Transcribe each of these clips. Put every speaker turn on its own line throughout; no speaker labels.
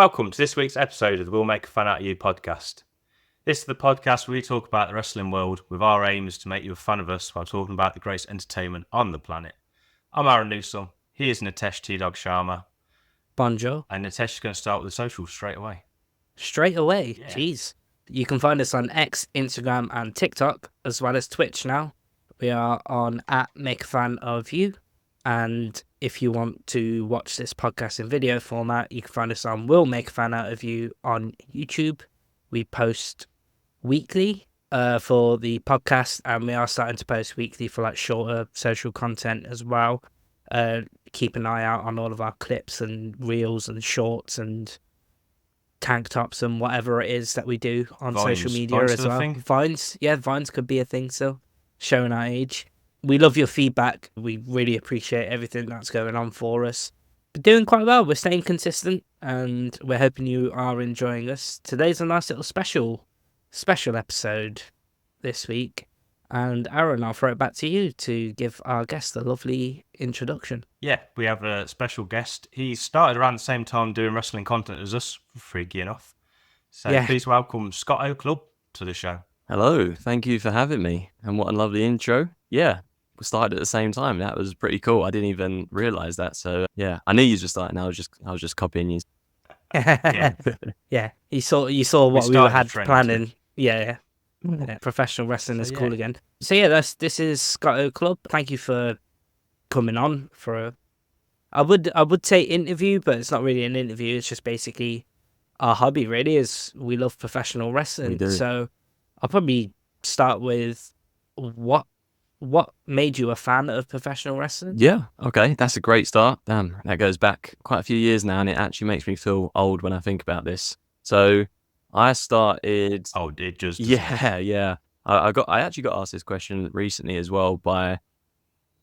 Welcome to this week's episode of the We'll Make a Fan Out of You podcast. This is the podcast where we talk about the wrestling world with our aim is to make you a fan of us while talking about the greatest entertainment on the planet. I'm Aaron Newsome. He is Nitesh T-Dog Sharma.
Bonjour.
And Nitesh is going to start with the socials straight away.
Straight away?
Yeah.
Jeez. You can find us on X, Instagram and TikTok, as well as Twitch now. We are on @MakeAFanOfYou. And if you want to watch this podcast in video format, you can find us on We'll Make a Fan Out of You on YouTube. We post weekly for the podcast, and we are starting to post weekly for like shorter social content as well. Keep an eye out on all of our clips and reels and shorts and tank tops and whatever it is that we do on social media as well. Vines, yeah, Vines could be a thing still, showing our age. We love your feedback. We really appreciate everything that's going on for us. We're doing quite well. We're staying consistent, and we're hoping you are enjoying us. Today's a nice little special episode this week. And Aaron, I'll throw it back to you to give our guest a lovely introduction.
Yeah, we have a special guest. He started around the same time doing wrestling content as us, freaky enough. So Please welcome ScottOClub to the show.
Hello, thank you for having me. And what a lovely intro. Yeah, we started at the same time. That was pretty cool. I didn't even realise that. So yeah, I knew you were starting. I was just copying you.
Yeah. You saw what we had planning. Yeah. Professional wrestling is cool again. So yeah, this is ScottOClub. Thank you for coming on for I would say interview, but it's not really an interview. It's just basically our hobby. Really, is we love professional wrestling. So I'll probably start with what made you a fan of professional wrestling?
Yeah, okay, that's a great start. Damn, that goes back quite a few years now, and it actually makes me feel old when I think about this. So I started.
Oh, it just.
Yeah. I actually got asked this question recently as well by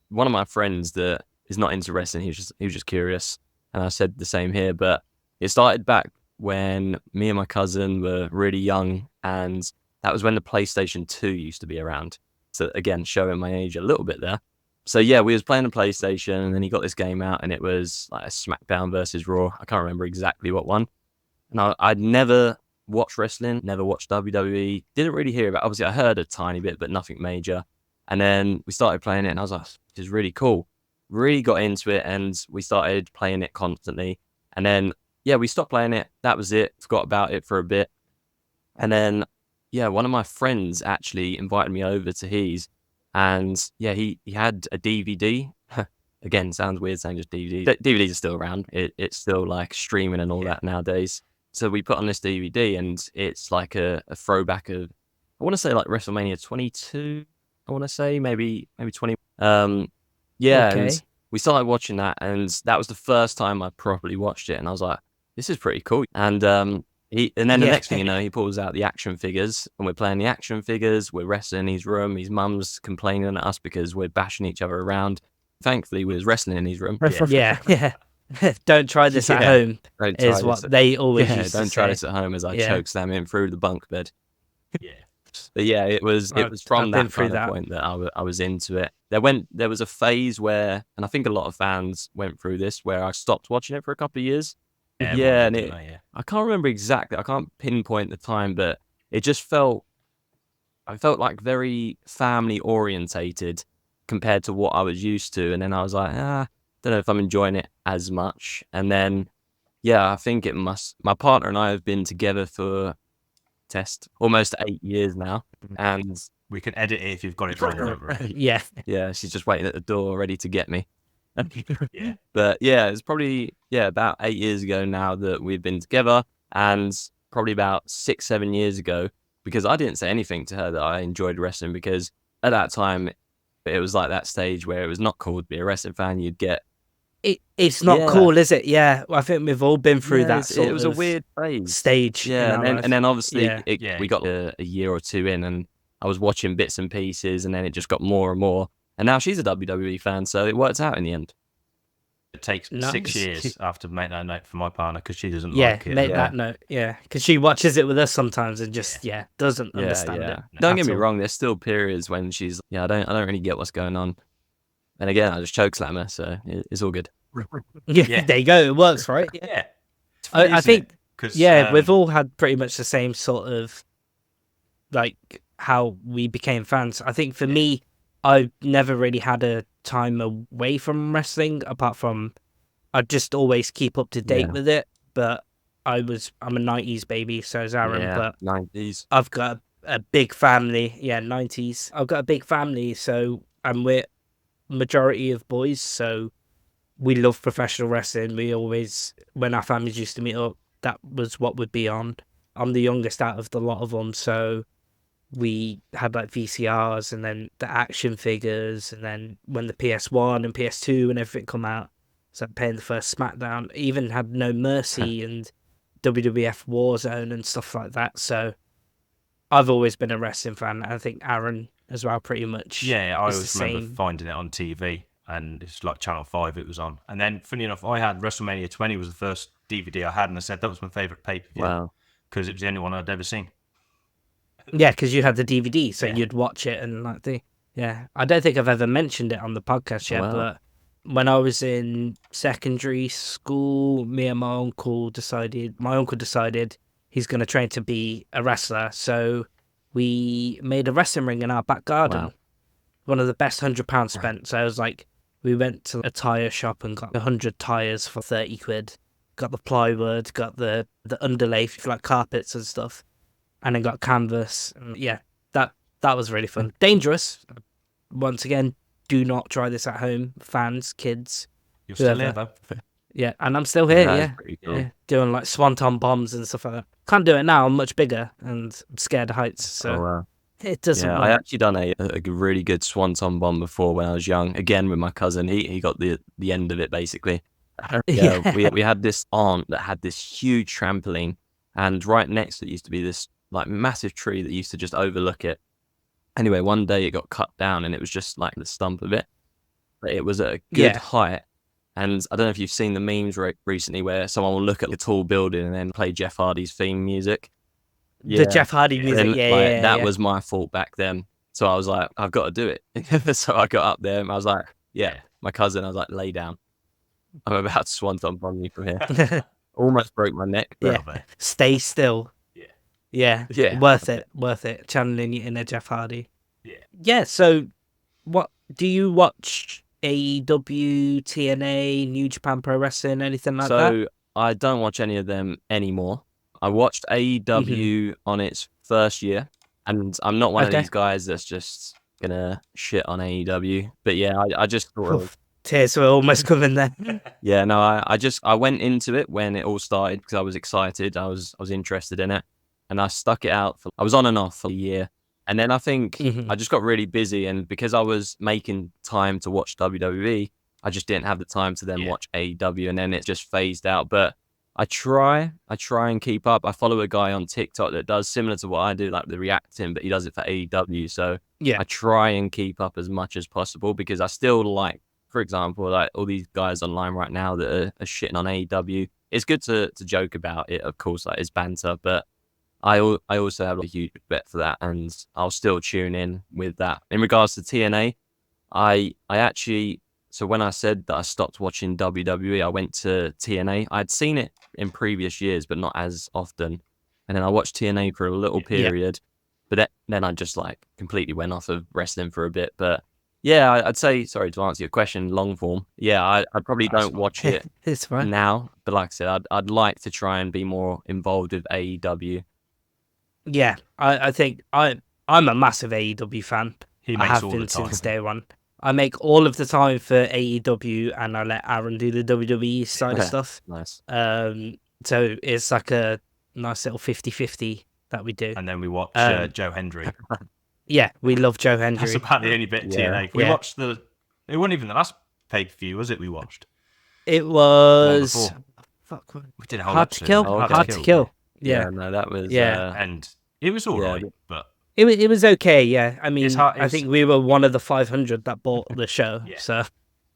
one of my friends that is not into wrestling. He was just curious, and I said the same here. But it started back when me and my cousin were really young, and that was when the PlayStation 2 used to be around. So again, showing my age a little bit there. So yeah, we was playing the PlayStation, and then he got this game out, and it was like a SmackDown versus Raw. I can't remember exactly what one. And I'd never watched wrestling, never watched WWE, didn't really hear about it. Obviously, I heard a tiny bit, but nothing major. And then we started playing it, and I was like, this is really cool. Really got into it, and we started playing it constantly. And then, yeah, we stopped playing it. That was it. Forgot about it for a bit. And then, yeah, one of my friends actually invited me over to his, and yeah, he had a DVD. Again, sounds weird saying just DVD. DVDs are still around. It's still like streaming and all that nowadays. So we put on this DVD, and it's like a throwback of, I want to say like WrestleMania 22. I want to say maybe 20. Yeah,
okay.
And we started watching that, and that was the first time I properly watched it, and I was like, this is pretty cool. And then the next thing you know, he pulls out the action figures, and we're playing the action figures. We're wrestling in his room. His mum's complaining at us because we're bashing each other around. Thankfully, we was wrestling in his room.
Yeah. Don't try this at home. Is what they always used to
don't
say.
Try this at home as I choke slam him through the bunk bed. Yeah. But yeah, it was from that kind of point that I was into it. There was a phase where, and I think a lot of fans went through this, where I stopped watching it for a couple of years. I can't remember exactly. I can't pinpoint the time, but it just I felt like very family orientated compared to what I was used to. And then I was like, don't know if I'm enjoying it as much. And then, yeah, I think my partner and I have been together for almost 8 years now. And
we can edit it if you've got it wrong.
Yeah.
Yeah, she's just waiting at the door ready to get me. Yeah. But yeah, it's probably about 8 years ago now that we've been together, and probably about 6-7 years ago, because I didn't say anything to her that I enjoyed wrestling, because at that time it was like that stage where it was not cool to be a wrestling fan. You'd get
it's not cool, is it? Yeah, I think we've all been through that.
It was a weird phase
stage.
Yeah, and then obviously we got a year or two in, and I was watching bits and pieces, and then it just got more and more. And now she's a WWE fan, so it worked out in the end.
It takes 6 years after make that note for my partner, because she doesn't like it.
Make that note, because she watches it with us sometimes and just doesn't understand it.
Don't get me wrong, there's still periods when she's I don't really get what's going on. And again, I just choke slam her, so it's all good.
Yeah, there you go. It works, right?
Yeah.
I think
'Cause,
we've all had pretty much the same sort of like how we became fans. I think for me, I never really had a time away from wrestling apart from I just always keep up to date
Yeah.
with it. But I'm a 90s baby, so is Aaron.
Yeah,
But
90s.
I've got a big family. Yeah, 90s. I've got a big family, so and we're majority of boys, so we love professional wrestling. We always, when our families used to meet up, that was what would be on. I'm the youngest out of the lot of them, so we had like VCRs and then the action figures, and then when the PS1 and PS2 and everything come out, so paying the first SmackDown, even had No Mercy and WWF Warzone and stuff like that. So I've always been a wrestling fan. I think Aaron as well, pretty much.
Yeah, I
is
always
the
remember
same.
finding it on TV, and it's like Channel 5 it was on. And then, funny enough, I had WrestleMania 20 was the first DVD I had, and I said that was my favourite pay-per-view.
Wow.
Because it was the only one I'd ever seen.
Yeah, because you had the DVD, so
Yeah.
you'd watch it and like I don't think I've ever mentioned it on the podcast yet,
Wow.
but when I was in secondary school, me and my uncle decided he's going to train to be a wrestler, so we made a wrestling ring in our back garden.
Wow.
One of the best £100 spent. So I was like, we went to a tyre shop and got 100 tyres for 30 quid. Got the plywood, got the underlay for like carpets and stuff, and then got canvas. And yeah, that was really fun. Dangerous. Once again, do not try this at home, fans, kids.
You're still
Whoever.
here, though.
Yeah, and I'm still here.
That is
Yeah.
pretty cool.
Yeah, doing like swanton bombs and stuff like that. Can't do it now. I'm much bigger and I'm scared of heights, so
Oh, wow.
it doesn't.
Yeah,
work.
I actually done a really good swanton bomb before when I was young. Again with my cousin, he got the end of it basically.
Yeah.
we had this aunt that had this huge trampoline, and right next to it used to be this like massive tree that used to just overlook it. Anyway, one day it got cut down and it was just like the stump of it, but it was at a good
Yeah.
height. And I don't know if you've seen the memes recently where someone will look at the tall building and then play Jeff Hardy's theme music.
The Jeff Hardy music.
And,
Yeah,
like,
yeah,
that
yeah.
was my fault back then. So I was like, I've got to do it. So I got up there and I was like, yeah, my cousin, I was like, lay down. I'm about to swanton bomb you from here. Almost broke my neck. But
Yeah. Stay still.
Yeah.
Yeah.
Yeah.
Worth it. Channeling your inner Jeff Hardy.
Yeah.
Yeah. So, what do you watch? AEW, TNA, New Japan Pro Wrestling, anything like that?
So I don't watch any of them anymore. I watched AEW on its first year, and I'm not one of
Okay.
these guys that's just gonna shit on AEW. But yeah, I just thought of,
Tears were almost coming there.
yeah, no, I went into it when it all started because I was excited. I was interested in it, and I stuck it out I was on and off for a year. And then I think
Mhm.
I just got really busy, and because I was making time to watch WWE, I just didn't have the time to then watch AEW, and then it just phased out. But I try and keep up. I follow a guy on TikTok that does similar to what I do, like the reacting, but he does it for AEW. So
Yeah.
I try and keep up as much as possible because I still like, for example, like all these guys online right now that are shitting on AEW. It's good to joke about it, of course, like it's banter, but I also have a huge respect for that, and I'll still tune in with that. In regards to TNA, I actually, so when I said that I stopped watching WWE, I went to TNA. I'd seen it in previous years, but not as often. And then I watched TNA for a little period, but then I just like completely went off of wrestling for a bit. But yeah, I'd say, sorry to answer your question, long form. Yeah, I probably don't watch it
It's fine.
now, but like I said, I'd like to try and be more involved with AEW.
Yeah, I think I'm a massive AEW fan.
He
I
makes
have
all
been
the time.
since day one. I make all of the time for AEW, and I let Aaron do the WWE side of
Yeah.
stuff.
Nice.
So it's like a nice little 50-50 that we do.
And then we watch Joe Hendry.
Yeah, we love Joe Hendry.
That's about the only bit of
Yeah.
TNA. We
Yeah.
watched it wasn't even the last pay-per-view, was it? We watched.
It was
before.
fuck, what-
We did a whole
Hard to
episode
Kill.
on it.
Okay.
Hard to Kill. Yeah,
No, that was
Yeah.
And it was all
Yeah,
right, but
it was okay. Yeah, I mean,
It's hard-
I
it's-
think we were one of the 500 that bought the show.
Yeah.
So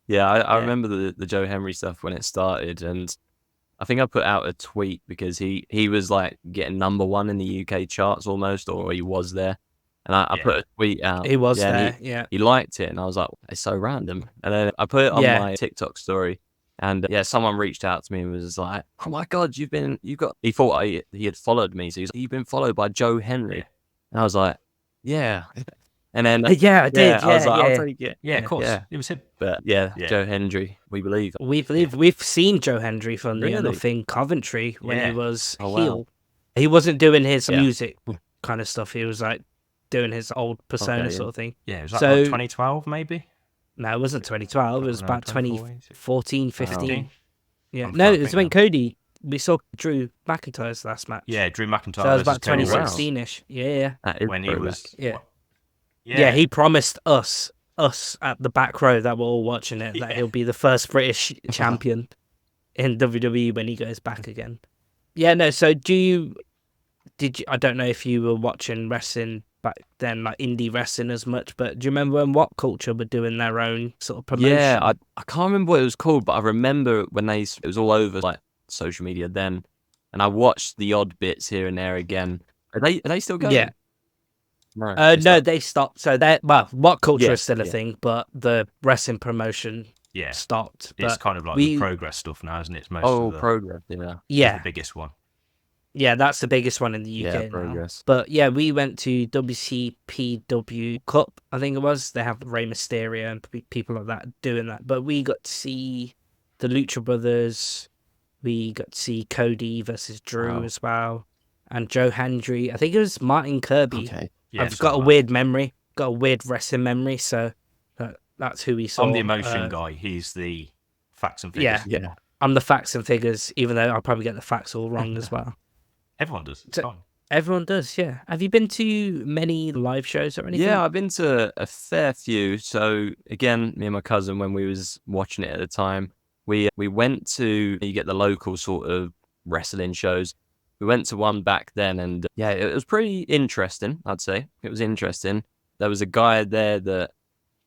yeah. I
Yeah.
remember the Joe Henry stuff when it started, and I think I put out a tweet because he was like getting #1 in the UK charts almost, or he was there, and I
Yeah.
put a tweet out.
he was
and
there. Yeah,
He liked it, and I was like, it's so random. And then I put it on
Yeah.
my TikTok story, And yeah, someone reached out to me and was like, "Oh my God, he thought he had followed me. So he's like, you've been followed by Joe Henry." And I was like, "Yeah." And then,
Yeah, I did.
I was like,
Yeah.
"I'll take it."
Yeah, of course.
Yeah.
It was him.
But yeah,
Yeah.
Joe Hendry, we believe.
We've seen Joe Hendry, funnily
Really?
enough, in Coventry when he
Yeah.
was
Oh, wow.
heel. He wasn't doing his
Yeah.
music kind of stuff. He was like doing his old persona
Okay, yeah.
sort of thing.
Yeah, it was like,
So-
2012 maybe?
No, it wasn't 2012. It was
No,
about
2014.
2014, 15.
15?
Yeah.
I'm
No,
trying
it
to
was
think
when
now.
Cody. We saw Drew McIntyre's last match.
Yeah, Drew McIntyre.
So that was
versus
about
Cody Rhodes.
2016-ish. Yeah.
That is
When he
throwback.
was.
Yeah.
what-
Yeah, he promised us at the back row that we're all watching it, that
Yeah.
he'll be the first British champion in WWE when he goes back again. Yeah, no, so I don't know if you were watching wrestling back then, like indie wrestling as much, but do you remember when What Culture were doing their own sort of promotion?
Yeah, I can't remember what it was called, but I remember when it was all over like social media then, and I watched the odd bits here and there again. Are they still going?
Yeah.
No,
No, they stopped. So What Culture
Yeah,
is still a
yeah.
thing, but the wrestling promotion
Yeah.
stopped.
It's
But
kind of like
we-
the Progress stuff now, isn't it? It's most
Oh,
of the,
Progress, yeah.
is
yeah,
the biggest one.
yeah, that's the biggest one in the UK
Yeah,
now.
Progress.
But yeah, we went to WCPW Cup, I think it was. They have Rey Mysterio and people like that doing that. But we got to see the Lucha Brothers. We got to see Cody versus Drew
Wow.
as well. And Joe Hendry. I think it was Martin Kirby.
Okay.
Yeah,
I've got a
something like
weird memory. Got a weird wrestling memory. So that's who we
that.
saw.
I'm the emotion guy. He's the facts and figures.
Yeah.
Yeah.
I'm the facts and figures, even though I'll probably get the facts all wrong as well.
Everyone does. It's
So-
fine.
Everyone does, yeah. Have you been to many live shows or anything?
Yeah, I've been to a fair few. So again, me and my cousin, when we was watching it at the time, we went to, you get the local sort of wrestling shows. We went to one back then, and yeah, it was pretty interesting, I'd say. It was interesting. There was a guy there that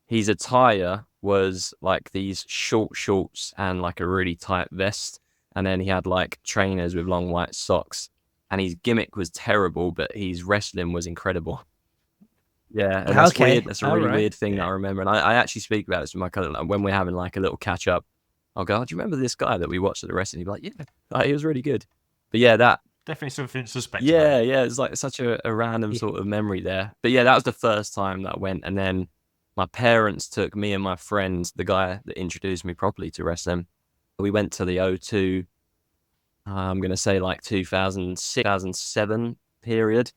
his attire was like these short shorts and like a really tight vest. And then he had like trainers with long white socks. And his gimmick was terrible, but his wrestling was incredible. Yeah, and that's
Okay,
weird. That's a really
alright.
weird thing that I remember. And I actually speak about this with my cousin. Like, when we're having like a little catch up, I'll go, "Oh, do you remember this guy that we watched at the wrestling?" He'd be like, "Yeah, he was really good." But yeah, that
Definitely something suspect. about
yeah,
it.
yeah, it's like such a random
Yeah.
sort of memory there. But yeah, that was the first time that I went. And then my parents took me and my friends, the guy that introduced me properly to wrestling. We went to the O2, I'm going to say like 2006, 2007 period.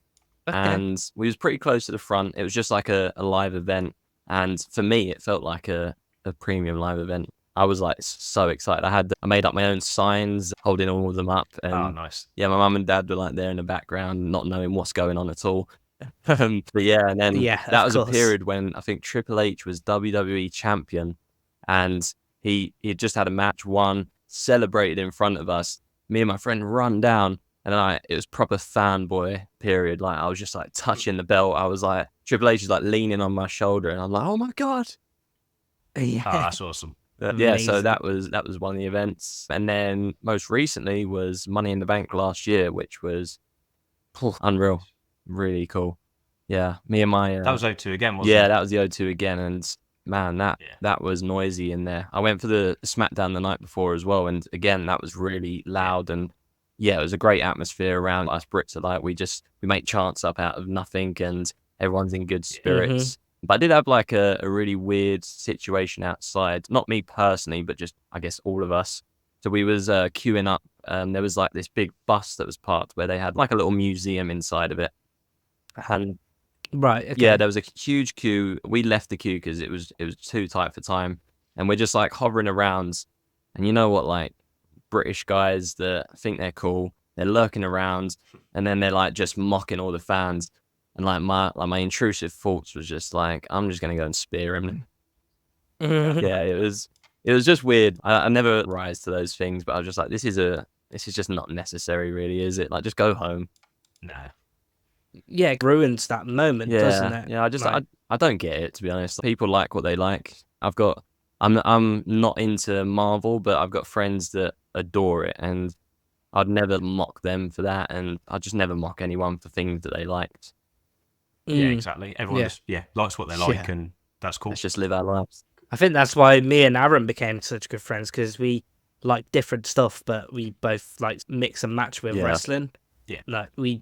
Okay.
And we was pretty close to the front. It was just like a live event. And for me, it felt like a premium live event. I was like so excited. I made up my own signs, holding all of them up. And
Oh, nice.
yeah, my mum and dad were like there in the background, not knowing what's going on at all. But yeah, and then
Yeah,
that
of
was
course.
a period when I think Triple H was WWE champion, and he had just had a match, won, celebrated in front of us. Me and my friend run down, and it was proper fanboy period. Like I was just like touching the belt. I was like, Triple H is like leaning on my shoulder, and I'm like, oh my God.
Yeah.
Oh, that's awesome.
Yeah, so
Amazing.
that was one of the events. And then most recently was Money in the Bank last year, which was unreal. Really cool. Yeah, me and my
That was O2 again, wasn't
yeah,
it?
that was the O2 again, and man, that was noisy in there. I went for the SmackDown the night before as well, and again that was really loud, and yeah, it was a great atmosphere around. Us Brits are like we make chants up out of nothing, and everyone's in good spirits. But I did have like a really weird situation outside. Not me personally, but just I guess all of us. So we was queuing up. There was like this big bus that was parked where they had like a little museum inside of it. And
Right. Okay.
yeah, there was a huge queue. We left the queue because it was too tight for time, and we're just like hovering around. And you know what, like British guys that think they're cool, they're lurking around, and then they're like just mocking all the fans. And like my intrusive thoughts was just like, I'm just gonna go and spear him. Yeah, it was just weird. I never rise to those things, but I was just like, this is just not necessary, really, is it? Like, just go home.
No.
Yeah, it ruins that moment, doesn't it?
Yeah,
Like-
I don't get it, to be honest. People like what they like. I'm not into Marvel, but I've got friends that adore it, and I'd never mock them for that, and I'd just never mock anyone for things that they liked.
Yeah,
Mm.
exactly. Everyone
Yeah.
just likes what they like,
Yeah.
and that's cool.
Let's just live our lives.
I think that's why me and Aaron became such good friends, because we like different stuff, but we both like mix and match with
Yeah.
wrestling.
Yeah.
Like we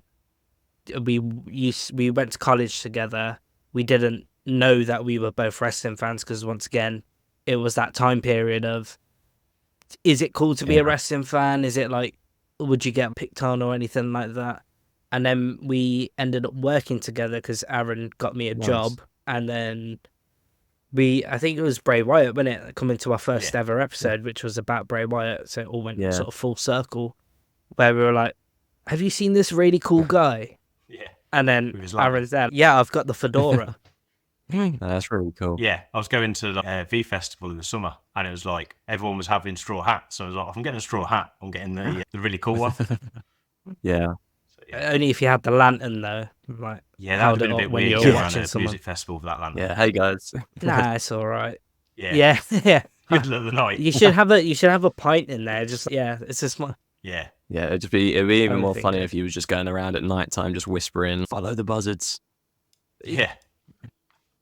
went to college together. We didn't know that we were both wrestling fans because once again, it was that time period of, is it cool to be a wrestling fan? Is it like, would you get picked on or anything like that? And then we ended up working together because Aaron got me a job, and then I think it was Bray Wyatt, wasn't it, coming to our first ever episode, which was about Bray Wyatt. So it all went sort of full circle, where we were like, have you seen this really cool guy?
Yeah.
And then
With his lamp.
Aaron's there, yeah, I've got the fedora.
That's really cool.
Yeah, I was going to the V Festival in the summer, and it was like everyone was having straw hats. So I was like, if I'm getting a straw hat, I'm getting the really cool one.
Yeah.
So, yeah.
Only if you had the lantern, though. Like,
Yeah, that would have been a bit weird going around a music festival with that lantern.
Yeah. Hey guys.
Nah, it's all right.
Yeah.
Yeah.
Middle of the night.
You should have a pint in there. Just it's just
Yeah.
Yeah, it'd be even more
think
funny
so.
if you was just going around at night time, just whispering, "Follow the buzzards."
Yeah.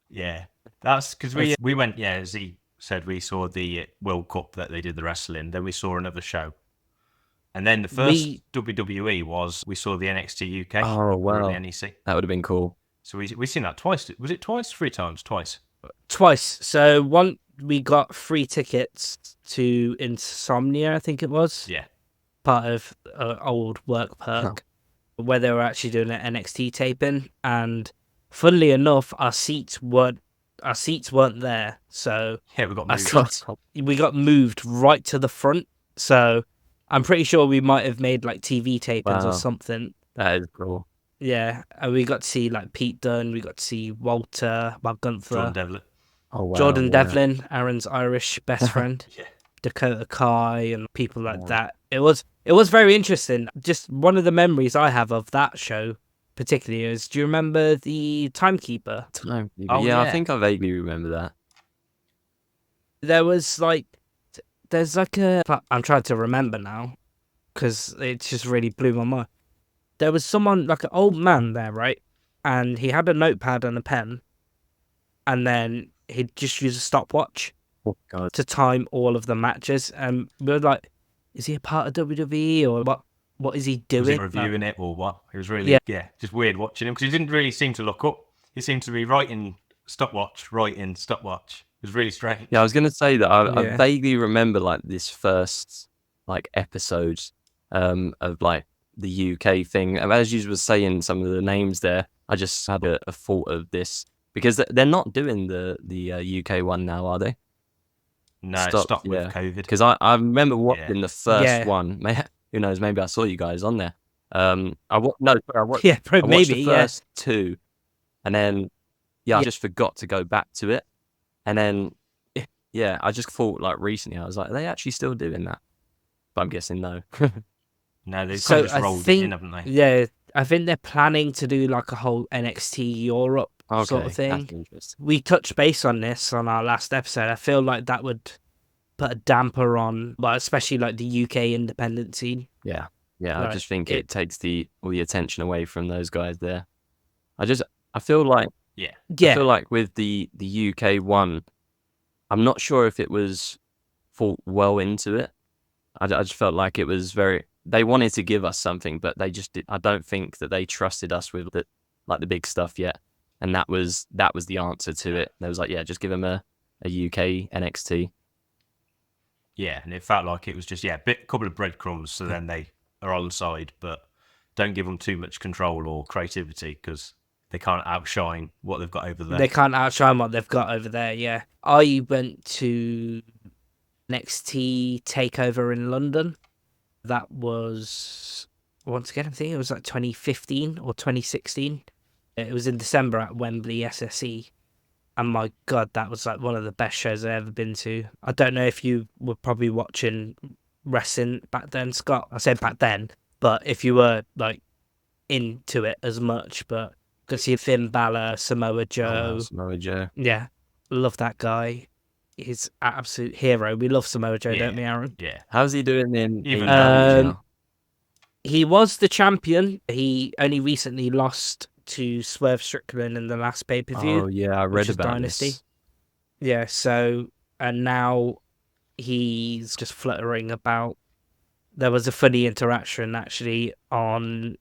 Yeah. That's because we went, as he said, we saw the World Cup that they did the wrestling. Then we saw another show. And then the first WWE was, we saw the NXT UK.
Oh, wow.
Or the NEC.
That would have been cool.
So we seen that twice. Was it twice? 3 times? Twice.
twice. So one, we got free tickets to Insomnia, I think it was.
Yeah.
Part of old work perk, where they were actually doing an NXT taping, and funnily enough, our seats weren't there. So
Yeah, we got
our
moved.
seats- we got moved right to the front. So I'm pretty sure we might have made like TV tapings
Wow.
or something.
That is cool.
Yeah, and we got to see like Pete Dunne, we got to see Walter, Gunther,
Jordan Devlin.
Oh wow.
Jordan
yeah.
Devlin, Aaron's Irish best friend,
Yeah.
Dakota Kai, and people like that. It was very interesting. Just one of the memories I have of that show, particularly, is, do you remember the Timekeeper?
Timekeeper.
Oh,
yeah, I
yeah.
think I vaguely remember that.
There's like I'm trying to remember now, because it just really blew my mind. There was someone, like an old man there, right? And he had a notepad and a pen, and then he'd just use a stopwatch
Oh god.
to time all of the matches. And we were like, is he a part of WWE or what? What is he doing?
Was he reviewing it or what? It was really, just weird watching him because he didn't really seem to look up. He seemed to be writing stopwatch. It was really strange.
Yeah, I was gonna say that I
Yeah.
vaguely remember like this first like episode of like the UK thing. And as you were saying some of the names there, I just had a thought of this because they're not doing the UK one now, are they?
No, it stopped with COVID.
Because I remember watching the first
Yeah.
one. Who knows? Maybe I saw you guys on there. I watched
Yeah,
I watched
maybe.
the first two, and then I just forgot to go back to it, and then I just thought like recently I was like, are they actually still doing that? But I'm guessing no.
No, they've
So
kind of just
I
rolled
think,
it in, haven't they?
yeah, I think they're planning to do like a whole NXT Europe sort of thing.
That's interesting.
We touched base on this on our last episode. I feel like that would put a damper on, well, especially like the UK independent scene.
Yeah,
Like,
I just think it takes all the attention away from those guys there. I feel like I
Yeah,
feel like with the UK one, I'm not sure if it was thought well into it. I just felt like it was they wanted to give us something, but they just I don't think that they trusted us with the big stuff yet. And that was the answer to it. They was like, yeah, just give them a UK NXT.
Yeah, and it felt like it was just a couple of breadcrumbs, so then they are on side, but don't give them too much control or creativity because they can't outshine what they've got over there.
they can't outshine what they've got over there. Yeah, I went to NXT Takeover in London. That was, once again, I think it was like 2015 or 2016. It was in December at Wembley SSE. And my God, that was like one of the best shows I've ever been to. I don't know if you were probably watching wrestling back then, Scott. I said back then, but if you were like into it as much, but could see Finn Balor, Samoa Joe.
Samoa Joe.
Yeah, love that guy. He's an absolute hero. We love Samoa Joe, don't we, Aaron?
Yeah.
How's he doing in
Even
now?
He was the champion. He only recently lost to Swerve Strickland in the last pay-per-view.
Oh yeah, I read
which is
about
Dynasty.
this.
Yeah, so, and now he's just fluttering about. There was a funny interaction actually on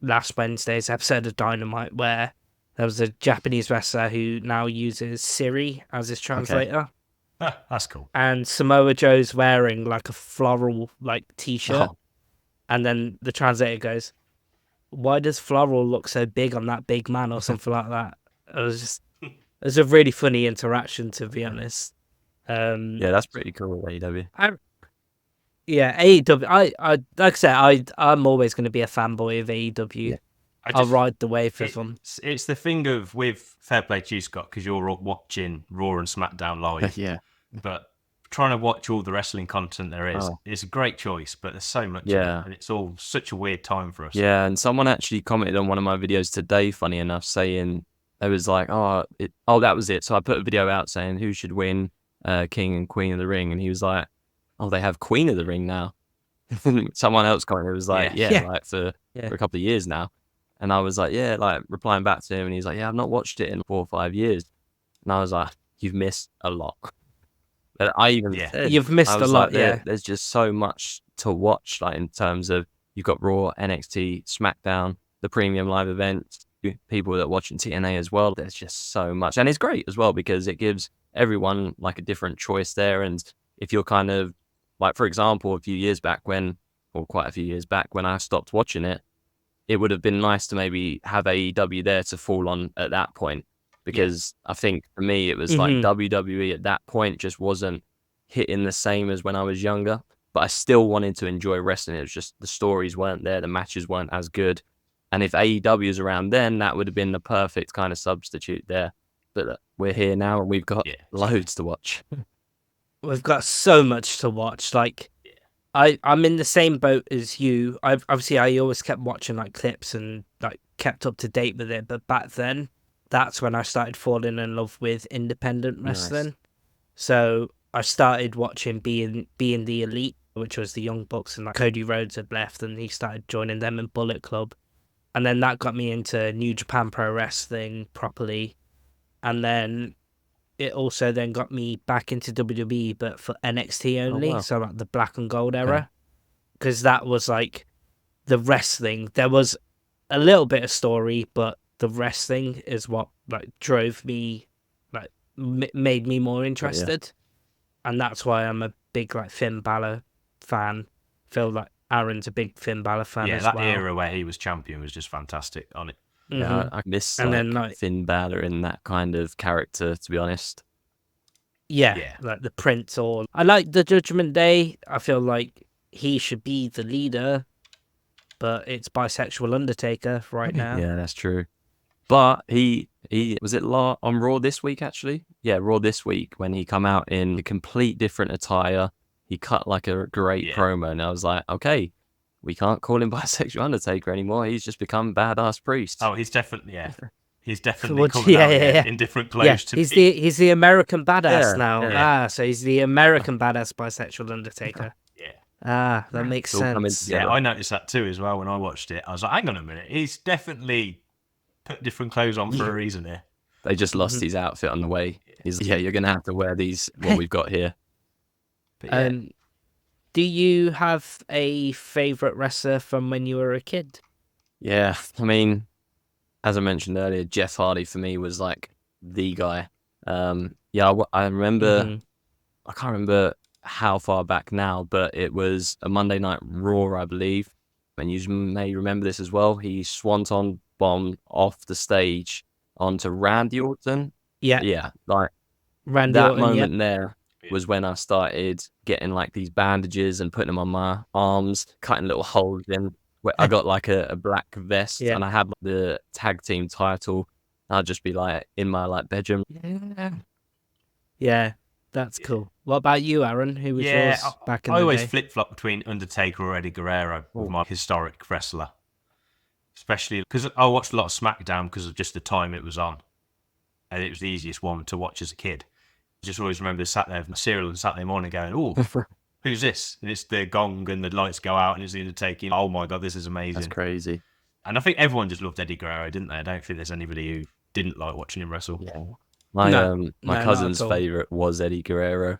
last Wednesday's episode of Dynamite where there was a Japanese wrestler who now uses Siri as his translator.
That's cool.
And Samoa Joe's wearing like a floral like t-shirt.
Oh.
And then the translator goes, "Why does floral look so big on that big man?" or something like that. It was a really funny interaction, to be honest.
Yeah, that's pretty cool, AEW.
Yeah, AEW. I like I said, I'm always going to be a fanboy of AEW.
Yeah.
I'll ride the wave for them.
It's the thing of with fair play to you, Scott, because you're watching Raw and SmackDown live.
Yeah.
But trying to watch all the wrestling content there is, it's a great choice, but there's so much of it, and it's all such a weird time for us.
Yeah, and someone actually commented on one of my videos today, funny enough, saying they was like, that was it. So I put a video out saying who should win King and Queen of the Ring, and he was like, "Oh, they have Queen of the Ring now." Someone else commented, was like, like for a couple of years now. And I was like, like replying back to him, and he's like, "Yeah, I've not watched it in 4 or 5 years." And I was like, "You've missed a lot." But I even said,
you've missed a lot.
There's just so much to watch, like in terms of you've got Raw, NXT, SmackDown, the premium live events, people that are watching TNA as well. There's just so much, and it's great as well because it gives everyone like a different choice there. And if you're kind of like, for example, quite a few years back when I stopped watching it, it would have been nice to maybe have AEW there to fall on at that point. Because I think for me, it was like WWE at that point just wasn't hitting the same as when I was younger. But I still wanted to enjoy wrestling. It was just the stories weren't there. The matches weren't as good. And if AEW was around then, that would have been the perfect kind of substitute there. But we're here now and we've got loads to watch.
We've got so much to watch. Like, I'm in the same boat as you. I always kept watching like clips and like kept up to date with it. But back then, that's when I started falling in love with independent wrestling. Nice. So I started watching Being the Elite, which was the Young Bucks, and like Cody Rhodes had left, and he started joining them in Bullet Club, and then that got me into New Japan Pro Wrestling properly, and then it also then got me back into WWE, but for NXT only, so like the Black and Gold era, because that was like the wrestling. There was a little bit of story, but the wrestling is what like drove me, like made me more interested, and that's why I'm a big like Finn Balor fan. Feel like Aaron's a big Finn Balor fan as well.
Yeah, that era where he was champion was just fantastic on it.
Yeah, I miss Finn Balor in that kind of character, to be honest.
Yeah, like the Prince, or I like the Judgment Day. I feel like he should be the leader, but it's bisexual Undertaker right now.
Yeah, that's true. But he was it on Raw this week, actually? Yeah, Raw this week when he come out in a complete different attire. He cut like a great promo, and I was like, okay, we can't call him bisexual Undertaker anymore. He's just become badass priest.
Oh, he's definitely he's definitely coming out in different clothes.
Yeah, he's the American badass now. So he's the American badass bisexual Undertaker. That makes sense.
Yeah, I noticed that too as well when I watched it. I was like, hang on a minute, he's definitely put different clothes on for a reason here.
They just lost his outfit on the way. You're gonna have to wear these what we've got here.
But do you have a favorite wrestler from when you were a kid?
Yeah, I mean, as I mentioned earlier, Jeff Hardy for me was like the guy. I remember. I can't remember how far back now, but it was a Monday Night Raw, I believe. And you may remember this as well. He swanton bombed off the stage onto Randy Orton. Yeah, like
Randy
that
Orton,
moment there was when I started getting like these bandages and putting them on my arms, cutting little holes in. Where I got like a black vest and I had the tag team title. I'd just be like in my like bedroom.
Yeah, that's cool. What about you, Aaron? Who was yours back in the day?
I always flip-flop between Undertaker or Eddie Guerrero with my historic wrestler. Especially because I watched a lot of SmackDown because of just the time it was on. And it was the easiest one to watch as a kid. I just always remember sat there with my cereal on Saturday morning going, oh, who's this? And it's the gong and the lights go out and it's the Undertaker. Oh my God, this is amazing.
That's crazy.
And I think everyone just loved Eddie Guerrero, didn't they? I don't think there's anybody who didn't like watching him wrestle.
Yeah. My cousin's favourite was Eddie Guerrero.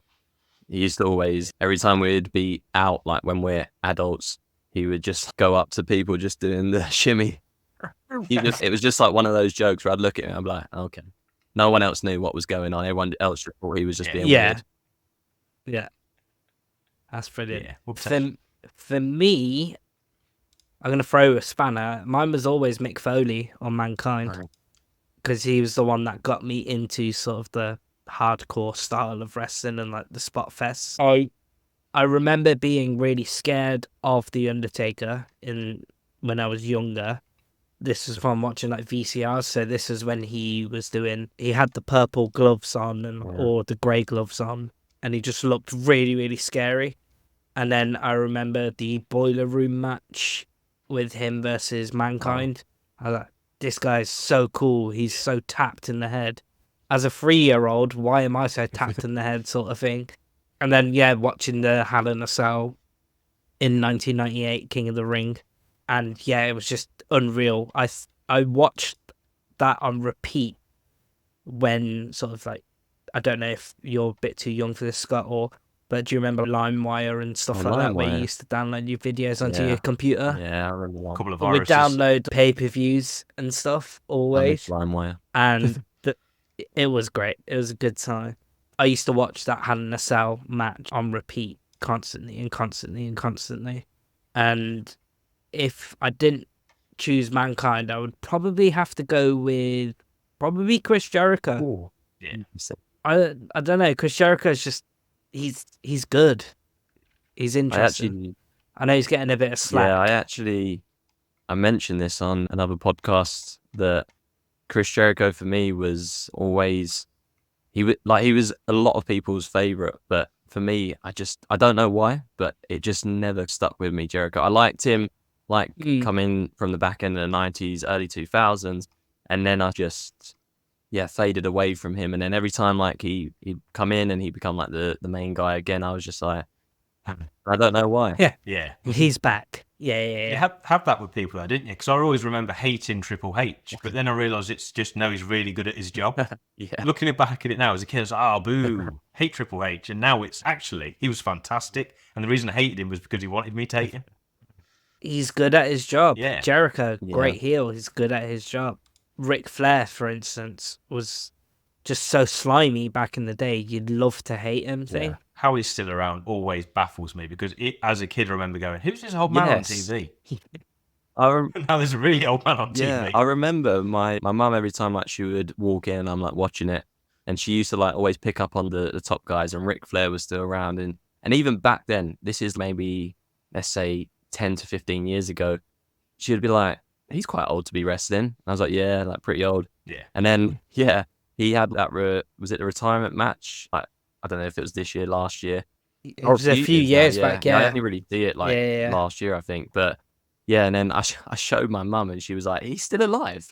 He used to always, every time we'd be out, like when we're adults, he would just go up to people just doing the shimmy. It was just like one of those jokes where I'd look at him and I'd be like, okay. No one else knew what was going on. Everyone else just thought he was just being
Yeah.
weird.
Yeah. That's brilliant.
Yeah. Well,
For me, I'm going to throw a spanner. Mine was always Mick Foley on Mankind,
Right.
because he was the one that got me into sort of the hardcore style of wrestling and like the spot fests. I remember being really scared of The Undertaker when I was younger. This was from watching like VCRs, so this is when he had the purple gloves on or the grey gloves on, and he just looked really, really scary. And then I remember the Boiler Room match with him versus Mankind. I was like, this guy's so cool. He's so tapped in the head. As a 3-year-old, why am I so tapped in the head, sort of thing? And then, watching the Hell in a Cell in 1998, King of the Ring. And it was just unreal. I watched that on repeat when sort of like, I don't know if you're a bit too young for this, Scott, but do you remember LimeWire and stuff like that, where you used to download your videos onto your computer?
Yeah, I remember that.
a couple of
We'd
viruses.
download pay-per-views and stuff always.
LimeWire.
And it was great. It was a good time. I used to watch that Hell in a Cell match on repeat constantly and constantly and constantly. And if I didn't choose Mankind, I would probably have to go with Chris Jericho.
Ooh.
Yeah.
I don't know. Chris Jericho is just he's good. He's interesting. I know he's getting a bit of slack.
Yeah, I mentioned this on another podcast that Chris Jericho for me was always he was a lot of people's favorite, but for me, I don't know why, but it just never stuck with me. Jericho, I liked him coming from the back end of the 90s, early 2000s, and then I just faded away from him. And then every time like he'd come in and he'd become like the main guy again, I was just like, I don't know why.
Yeah.
He's back. Yeah.
You have that with people, though, didn't you? Because I always remember hating Triple H, but then I realised it's just he's really good at his job.
Yeah.
Looking back at it now as a kid, I was like, oh, boo, hate Triple H. And now it's actually, he was fantastic. And the reason I hated him was because he wanted me to hate him.
He's good at his job.
Yeah.
Jericho, great heel. He's good at his job. Ric Flair, for instance, was just so slimy back in the day. You'd love to hate him. Thing.
How he's still around always baffles me because as a kid, I remember going, who's this old man on TV? Now there's a really old man on TV.
Yeah, I remember my mum every time like she would walk in, I'm like watching it, and she used to like always pick up on the top guys, and Ric Flair was still around, and even back then, this is maybe let's say 10 to 15 years ago, she would be like, he's quite old to be wrestling. And I was like, yeah, like pretty old.
Yeah.
And then he had that was it the retirement match? Like I don't know if it was this year, last year.
It was a few years back. Yeah,
I didn't really see it like last year, I think, but. Yeah, and then I showed my mum, and she was like, "He's still alive."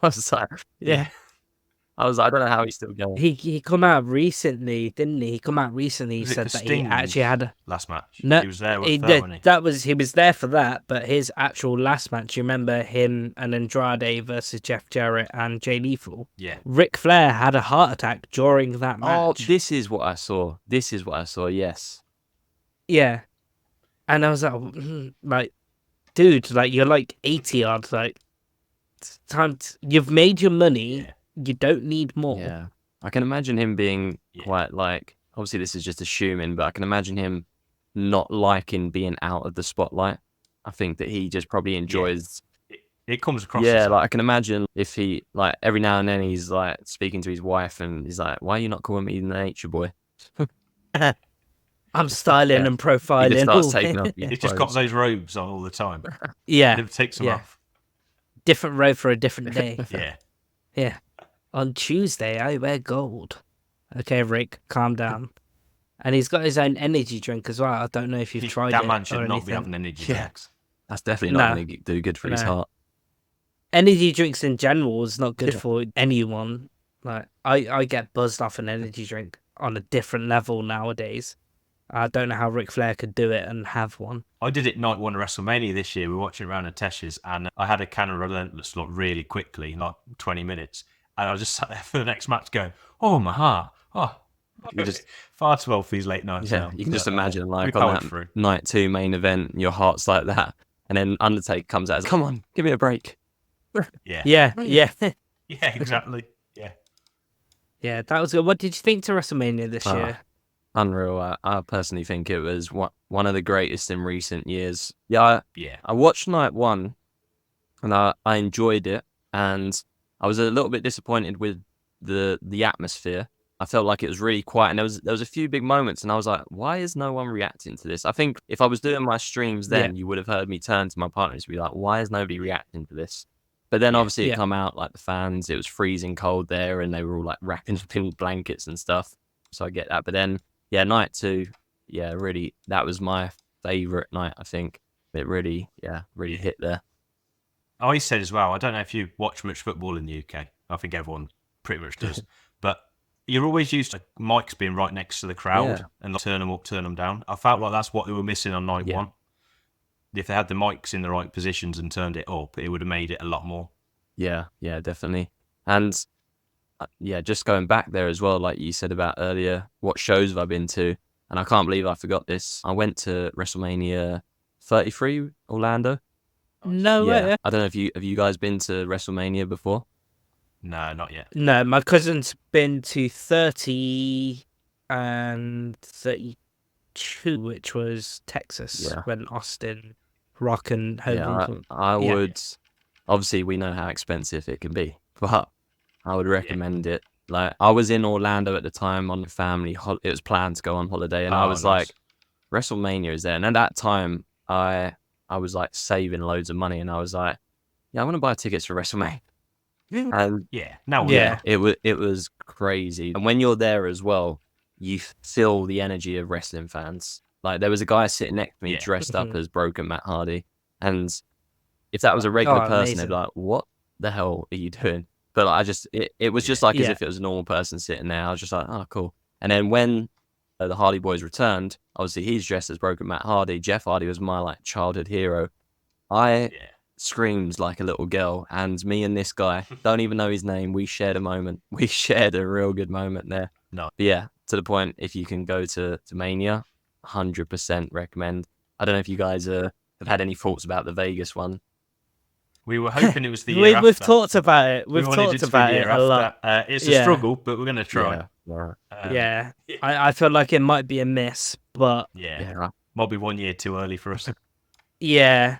I was like, "Yeah." I was like, "I don't know how he's still going."
He come out recently, didn't he? He come out recently. He said that he actually had
last match.
No,
he was there with that, wasn't he?
He was there for that, but his actual last match. You remember him and Andrade versus Jeff Jarrett and Jay Lethal?
Yeah.
Ric Flair had a heart attack during that match.
Oh, this is what I saw. Yes.
Yeah, and I was like. Dude, like you're like 80 odd, like it's time you've made your money, you don't need more.
Yeah. I can imagine him being quite like, obviously this is just assuming, but I can imagine him not liking being out of the spotlight. I think that he just probably enjoys
it comes across.
Yeah, like I can imagine if he like every now and then he's like speaking to his wife and he's like, "Why are you not calling me the nature boy?"
I'm styling and profiling.
He just starts taking off.
He's just got those robes on all the time.
Yeah.
Never takes them off.
Different robe for a different day.
Yeah.
On Tuesday, I wear gold. Okay, Rick, calm down. And he's got his own energy drink as well. I don't know if you've tried it.
That man should not be having energy drinks.
That's definitely not going to do good for his heart.
Energy drinks in general is not good for anyone. Like I get buzzed off an energy drink on a different level nowadays. I don't know how Ric Flair could do it and have one.
I did it night one of WrestleMania this year. We were watching around at Tesh's, and I had a can of Relentless really quickly, like 20 minutes. And I was just sat there for the next match going, oh, my heart. Oh,
You just
far too old for these late nights now.
you can just
but,
imagine
we
like on
powered
that
through.
night 2 main event, your heart's like that, and then Undertaker comes out, come on, give me a break.
Yeah.
Yeah, yeah,
Yeah, exactly. Yeah.
yeah. That was good. What did you think to WrestleMania this
Ah,
year?
Unreal. I personally think it was one of the greatest in recent years. Yeah,
Yeah.
I watched night 1 and I enjoyed it, and I was a little bit disappointed with the atmosphere. I felt like it was really quiet, and there was a few big moments, and I was like, why is no one reacting to this? I think if I was doing my streams then, you would have heard me turn to my partners and be like, why is nobody reacting to this? But then
Yeah.
obviously it
Yeah.
come out like the fans, it was freezing cold there, and they were all like wrapping up in blankets and stuff. So I get that. But then, yeah, night 2, yeah, really, that was my favorite night. I think it really hit there.
I said as well, I don't know if you watch much football in the UK. I think everyone pretty much does. But you're always used to mics being right next to the crowd
Yeah.
and like, turn them up, turn them down. I felt like that's what they were missing on night
Yeah.
1. If they had the mics in the right positions and turned it up, it would have made it a lot more.
Yeah, definitely. And yeah, just going back there as well, like you said about earlier, what shows have I been to? And I can't believe I forgot this. I went to WrestleMania 33, Orlando.
No way.
I don't know if you guys been to WrestleMania before?
No, not yet.
No, my cousin's been to 30 and 32, which was Texas,
Yeah.
when Austin, Rock, and Hogan.
I
Yeah.
would. Obviously, we know how expensive it can be, but I would recommend it. Like, I was in Orlando at the time on the family. It was planned to go on holiday, and I
Oh,
was
nice.
like, WrestleMania is there. And at that time, I was like saving loads of money, and I was like, yeah, I want to buy tickets for WrestleMania. And
Yeah, now
Yeah.
it was crazy. And when you're there as well, you feel the energy of wrestling fans. Like, there was a guy sitting next to me
Yeah.
dressed up as Broken Matt Hardy, and if that was a regular
Oh,
person, they'd
amazing.
be like, "What the hell are you doing?" But like, it was just like as
Yeah.
if it was a normal person sitting there. I was just like, "Oh, cool." And then when the Hardy Boys returned, obviously he's dressed as Broken Matt Hardy. Jeff Hardy was my like childhood hero. I
Yeah.
screamed like a little girl, and me and this guy don't even know his name. We shared a moment. We shared a real good moment there.
No.
But yeah, to the point. If you can go to Mania, 100% recommend. I don't know if you guys have had any thoughts about the Vegas one.
We were hoping it was the year
We've
after.
talked about it.
We
We've
wanted
talked
it to be the
about it
year
a lot.
after. It's a
Yeah.
struggle, but we're going to try.
Yeah.
Yeah. I feel like it might be a miss, but
Yeah. Might be 1 year too early for us.
yeah.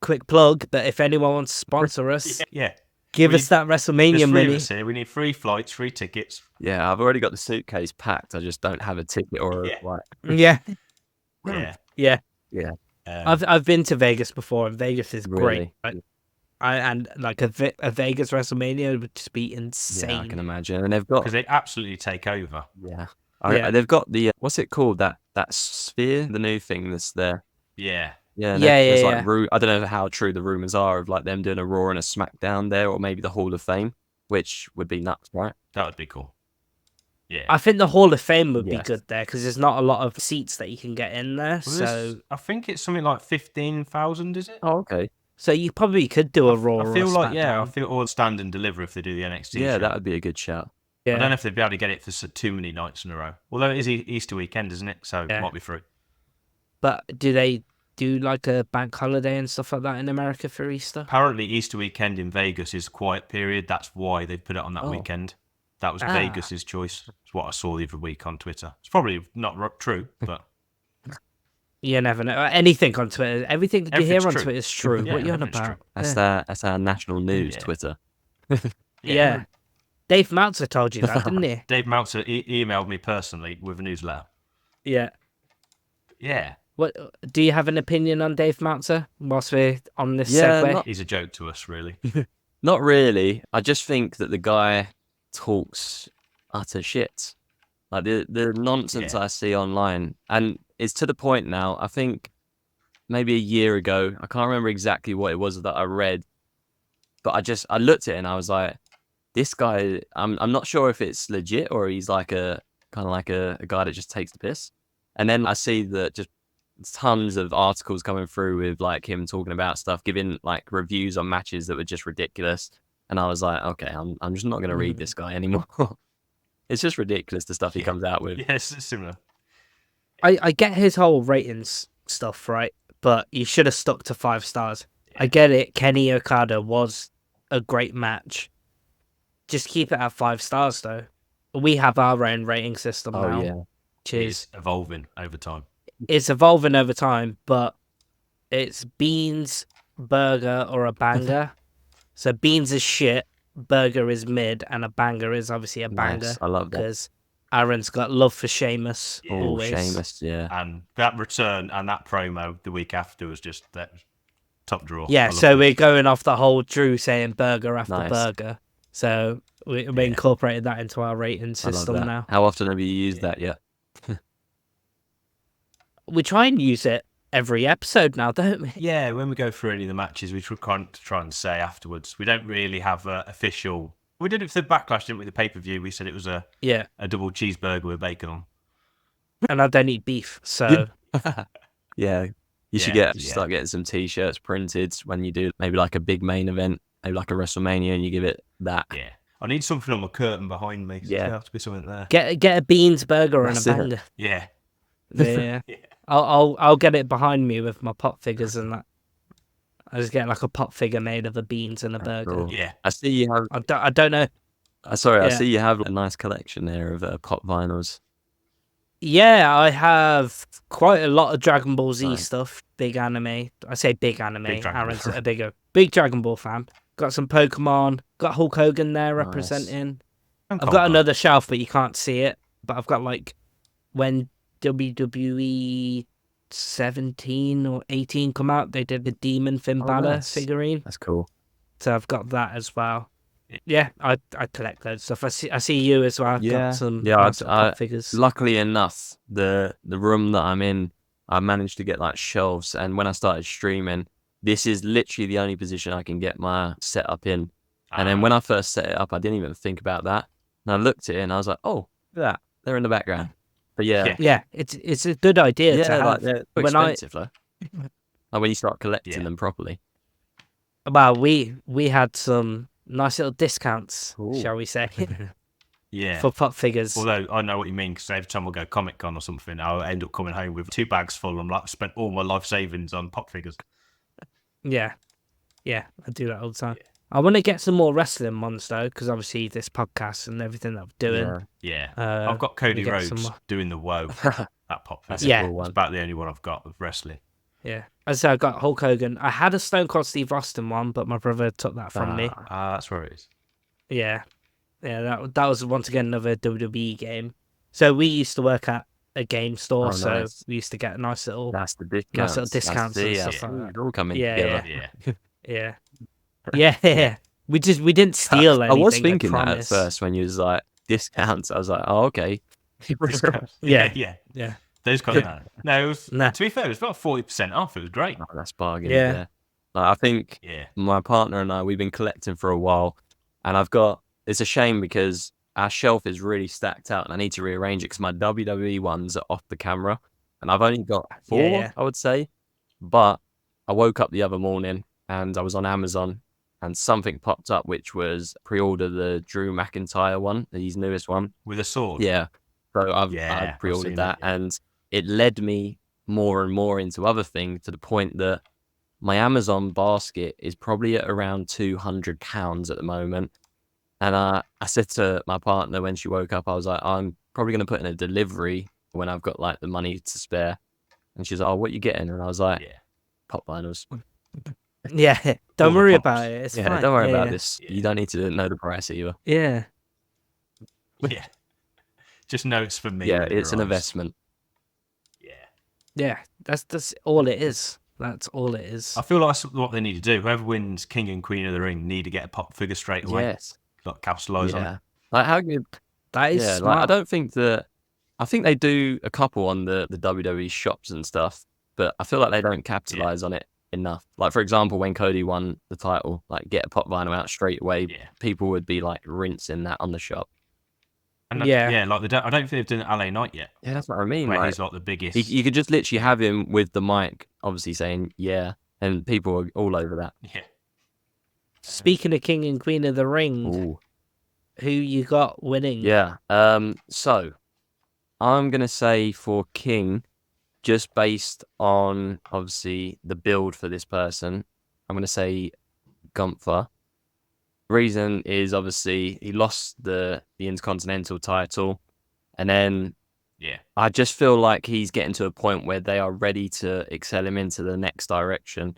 Quick plug, but if anyone wants to sponsor us,
Yeah.
give
We
us that
There's
WrestleMania
3 of
mini.
us here. We need 3 flights, 3 tickets.
Yeah, I've already got the suitcase packed. I just don't have a ticket or
Yeah.
a flight.
Yeah.
Yeah.
Yeah.
Um,
I've been to Vegas before, and Vegas is great.
Really?
And like a Vegas WrestleMania would just be insane.
Yeah, I can imagine. And they've got
because they absolutely take over.
yeah,
Yeah.
they've got the what's it called, that sphere, the new thing that's there.
Yeah.
Yeah, and
Yeah,
there's
yeah,
like I don't know how true the rumors are of like them doing a Raw and a SmackDown there, or maybe the Hall of Fame, which would be nuts, right?
That would be cool. Yeah.
I think the Hall of Fame would be
Yeah.
good there because there's not a lot of seats that you can get in there.
Well,
So
I think it's something like 15,000, is it?
Oh, okay.
you probably could do a Raw.
I feel
or a
like, I
SmackDown.
feel all stand and deliver if they do the NXT
Yeah,
show.
that would be a good shout.
Yeah.
I don't know if they'd be able to get it for too many nights in a row. Although it is Easter weekend, isn't it? So
Yeah.
it might be free.
But do they do like a bank holiday and stuff like that in America for Easter?
Apparently, Easter weekend in Vegas is a quiet period. That's why they put it on that
Oh.
weekend. That was
Ah.
Vegas's choice. It's what I saw the other week on Twitter. It's probably not true, but
You never know. Anything on Twitter. Everything that you hear
Everything's
on
true.
Twitter is true.
Yeah,
what you on
everything's
about?
true.
That's our national news
Yeah.
Twitter.
Yeah. Dave Meltzer told you that, didn't he?
Dave Meltzer emailed me personally with a newsletter.
Yeah.
Yeah,
What do you have an opinion on Dave Meltzer whilst we're on this
Yeah,
segue?
he's a joke to us, really.
Not really. I just think that the guy talks utter shit. Like the nonsense
Yeah.
I see online, and it's to the point now. I think maybe a year ago, I can't remember exactly what it was that I read, but I looked at it and I was like, this guy. I'm not sure if it's legit or he's like a kind of like a guy that just takes the piss. And then I see that just tons of articles coming through with like him talking about stuff, giving like reviews on matches that were just ridiculous. And I was like, okay, I'm just not going to read this guy anymore. It's just ridiculous the stuff he comes out with.
Yeah, it's similar.
I get his whole ratings stuff, right? But you should have stuck to 5 stars. I get it. Kenny Okada was a great match. Just keep it at 5 stars, though. We have our own rating system now.
Yeah.
Which is
evolving over time.
It's evolving over time, but it's beans, burger, or a banger. So beans is shit, burger is mid, and a banger is obviously a banger.
Nice. I love that.
Because Aaron's got love for Sheamus.
Yeah.
Always.
Sheamus, yeah.
And that return and that promo the week after was just that top draw.
Yeah, so we're going off the whole Drew saying burger after
Nice.
burger. So we incorporated that into our rating system now.
How often have you used that yet?
We try and use it every episode now, don't we?
Yeah, when we go through any of the matches, we try and say afterwards. We don't really have an official. We did it for the Backlash, didn't we? The pay-per-view. We said it was a double cheeseburger with bacon on.
And I don't eat beef, so
Yeah. You should start getting some t-shirts printed when you do maybe like a big main event, maybe like a WrestleMania, and you give it that.
Yeah. I need something on my curtain behind me.
Yeah.
There'll have to be something there.
get a beans burger and a
That's it.
banger.
Yeah.
Yeah.
Yeah.
I'll get it behind me with my pop figures and that. I just get like a pop figure made of the beans and a burger.
Cool.
Yeah.
I see you have.
I don't know.
I see you have a nice collection there of pop vinyls.
Yeah, I have quite a lot of Dragon Ball Z
Nice.
stuff. Big anime. I say big anime.
Big Dragon
Aaron's
Ball.
a big Dragon Ball fan. Got some Pokemon. Got Hulk Hogan there
Nice.
representing.
And
I've got
Conker.
another shelf, but you can't see it. But I've got like when WWE 17 or 18 come out, they did the Demon Finn Balor
nice.
figurine.
That's cool.
So I've got that as well. Yeah, I collect loads of stuff. I see you as well.
Yeah.
Got some
Yeah,
nice little pop figures.
Luckily enough, the room that I'm in, I managed to get like shelves, and when I started streaming, this is literally the only position I can get my setup in. And then when I first set it up, I didn't even think about that. And I looked at it and I was like, oh, look at that. They're in the background. But yeah.
Yeah, it's a good idea to have.
Like, they're
When
expensive though. Like when you start collecting them properly.
Well, we had some nice little discounts,
Ooh.
shall we say,
Yeah.
for pop figures.
Although I know what you mean, because every time we go Comic Con or something, I'll end up coming home with 2 bags full and like spent all my life savings on pop figures.
Yeah, I do that all the time. I want to get some more wrestling ones though, because obviously this podcast and everything that I'm doing.
Yeah.
Uh,
I've got Cody
get
Rhodes
some more.
doing the woe. That pop
That's
figure.
a
Yeah.
cool
It's
one.
about the only one I've got with wrestling.
Yeah, as I said, I got Hulk Hogan. I had a Stone Cold Steve Austin one, but my brother took that from me.
That's where it is.
Yeah, that was once again another WWE game. So we used to work at a game store,
Oh,
so
nice.
we used to get nice little.
That's the discounts.
little discounts and
That's
stuff like that.
It's all coming
Yeah,
together.
Yeah.
Yeah. We didn't steal anything.
I was thinking that at
promise.
first when you was like discounts. I was like, oh, okay.
Yeah.
Yeah. Those kind of No, it was,
Nah.
to be fair, it was about 40% off. It was great.
Oh, that's bargain.
Yeah.
Yeah. Like, I think
Yeah.
my partner and I, we've been collecting for a while, and it's a shame because our shelf is really stacked out, and I need to rearrange it because my WWE ones are off the camera, and I've only got 4,
Yeah.
I would say. But I woke up the other morning and I was on Amazon, and something popped up which was pre-order the Drew McIntyre one, his newest one.
With a sword.
Yeah. So I've
I've
pre-ordered
seen
that,
it, yeah.
and it led me more and more into other things to the point that my Amazon basket is probably at around £200 at the moment. And I said to my partner when she woke up, I was like, I'm probably going to put in a delivery when I've got like the money to spare. And she's like, oh, what you getting? And I was like,
Yeah.
pop vinyls.
Yeah,
All
don't
the
worry
pops.
about it. It's
Yeah,
fine.
don't worry
Yeah,
about
yeah.
this.
Yeah.
You don't need to know the price either.
Yeah,
Yeah. Just know it's for me.
Yeah,
with
it's
your
an
eyes.
investment.
Yeah.
that's all it is. That's all it is.
I feel like that's what they need to do. Whoever wins King and Queen of the Ring need to get a pop figure straight away.
Yes.
Like capitalise on it.
Yeah. Like how good.
That is
Yeah,
smart.
like I don't think that. I think they do a couple on the WWE shops and stuff, but I feel like they don't capitalize on it enough. Like for example, when Cody won the title, like get a pop vinyl out straight away,
Yeah.
people would be like rinsing that on the shop.
And
Yeah.
yeah, like I don't think they've done LA Night yet.
Yeah, that's what I mean.
Where
Like,
he's like the biggest.
you could just literally have him with the mic, obviously saying yeah, and people are all over that.
Yeah.
Speaking of King and Queen of the Ring,
Ooh,
who you got winning?
Yeah. So I'm gonna say for King, just based on obviously the build for this person, I'm gonna say Gunther. Reason is obviously he lost the Intercontinental title, and then
Yeah.
I just feel like he's getting to a point where they are ready to excel him into the next direction.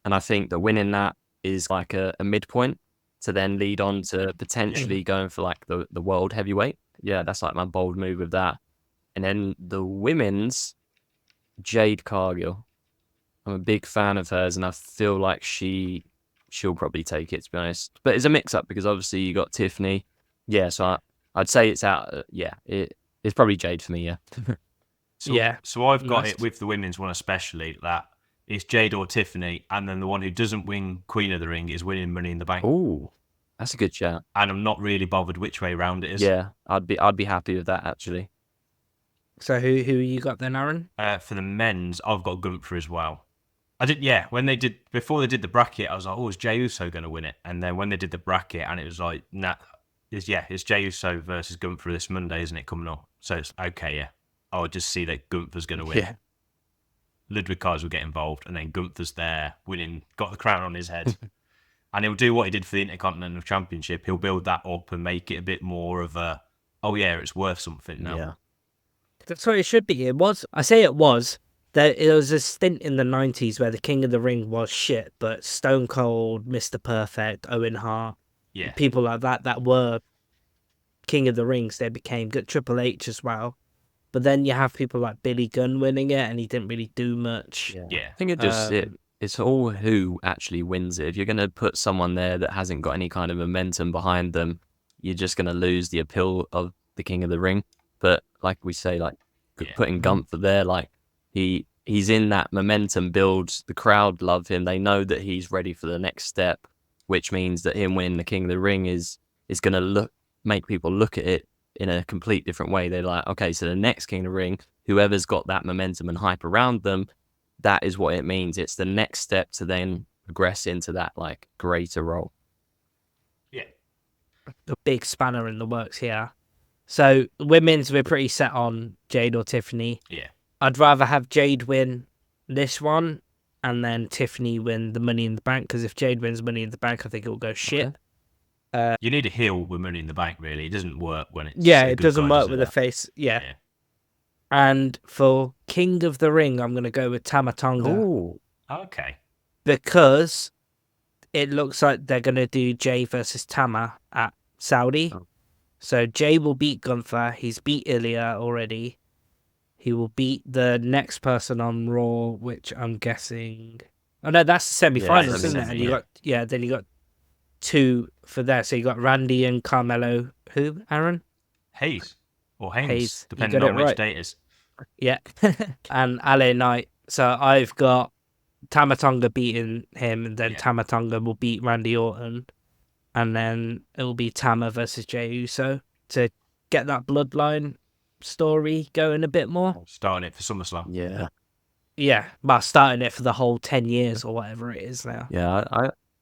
And I think that winning that is like a midpoint to then lead on to potentially going for like the world heavyweight. Yeah, that's like my bold move with that. And then the women's, Jade Cargill. I'm a big fan of hers, and I feel like she'll probably take it, to be honest. But it's a mix up because obviously you got Tiffany. Yeah, so I'd say it's out. It's probably Jade for me. Yeah.
So I've got
Nice.
it with the women's one especially that it's Jade or Tiffany, and then the one who doesn't win Queen of the Ring is winning Money in the Bank.
Oh, that's a good shout.
And I'm not really bothered which way round it is.
Yeah, I'd be happy with that actually.
So who you got then, Aaron?
For the men's, I've got Gunther as well. Before they did the bracket, I was like, oh, is Jey Uso going to win it? And then when they did the bracket, and it was like, nah, it's Jey Uso versus Gunther this Monday, isn't it, coming up? So it's okay, yeah. I'll just see that Gunther's going to win.
Yeah.
Ludwig Kaiser will get involved, and then Gunther's there, winning, got the crown on his head. And he'll do what he did for the Intercontinental Championship. He'll build that up and make it a bit more of a, oh yeah, it's worth something now.
Yeah.
That's what it should be. It was. I say it was. There was a stint in the 90s where the King of the Ring was shit, but Stone Cold, Mr. Perfect, Owen Hart,
Yeah.
people like that were King of the Rings, they became good. Triple H as well. But then you have people like Billy Gunn winning it, and he didn't really do much.
Yeah.
I think it's all who actually wins it. If you're going to put someone there that hasn't got any kind of momentum behind them, you're just going to lose the appeal of the King of the Ring. But like we say, like putting Gunther there, like he's in that momentum build. The crowd love him. They know that he's ready for the next step, which means that him winning the King of the Ring is going to make people look at it in a complete different way. They're like, okay, so the next King of the Ring, whoever's got that momentum and hype around them, that is what it means. It's the next step to then progress into that like greater role.
Yeah.
The big spanner in the works here. So women's, we're pretty set on Jade or Tiffany.
Yeah.
I'd rather have Jade win this one and then Tiffany win the Money in the Bank, because if Jade wins Money in the Bank, I think it will go shit.
Okay.
You need a heel with Money in the Bank, really. It doesn't work when it's
it doesn't work with a face. Yeah.
Yeah.
And for King of the Ring, I'm going to go with Tama Tonga.
Ooh.
Okay.
Because it looks like they're going to do Jay versus Tama at Saudi.
Oh.
So Jay will beat Gunther. He's beat Ilya already. He will beat the next person on Raw, which I'm guessing... Oh, no, that's the semi-finals, isn't it? And then you got two for there. So you got Randy and Carmelo. Who, Aaron?
Hayes. Or Haynes,
Hayes. You
depending
got
on
it
which
right.
day it is.
Yeah. And LA Knight. So I've got Tama Tonga beating him, and then Tama Tonga will beat Randy Orton. And then it will be Tama versus Jey Uso to get that Bloodline story going a bit more.
Starting it for SummerSlam.
Yeah.
Yeah, but starting it for the whole 10 years or whatever it is now.
Yeah.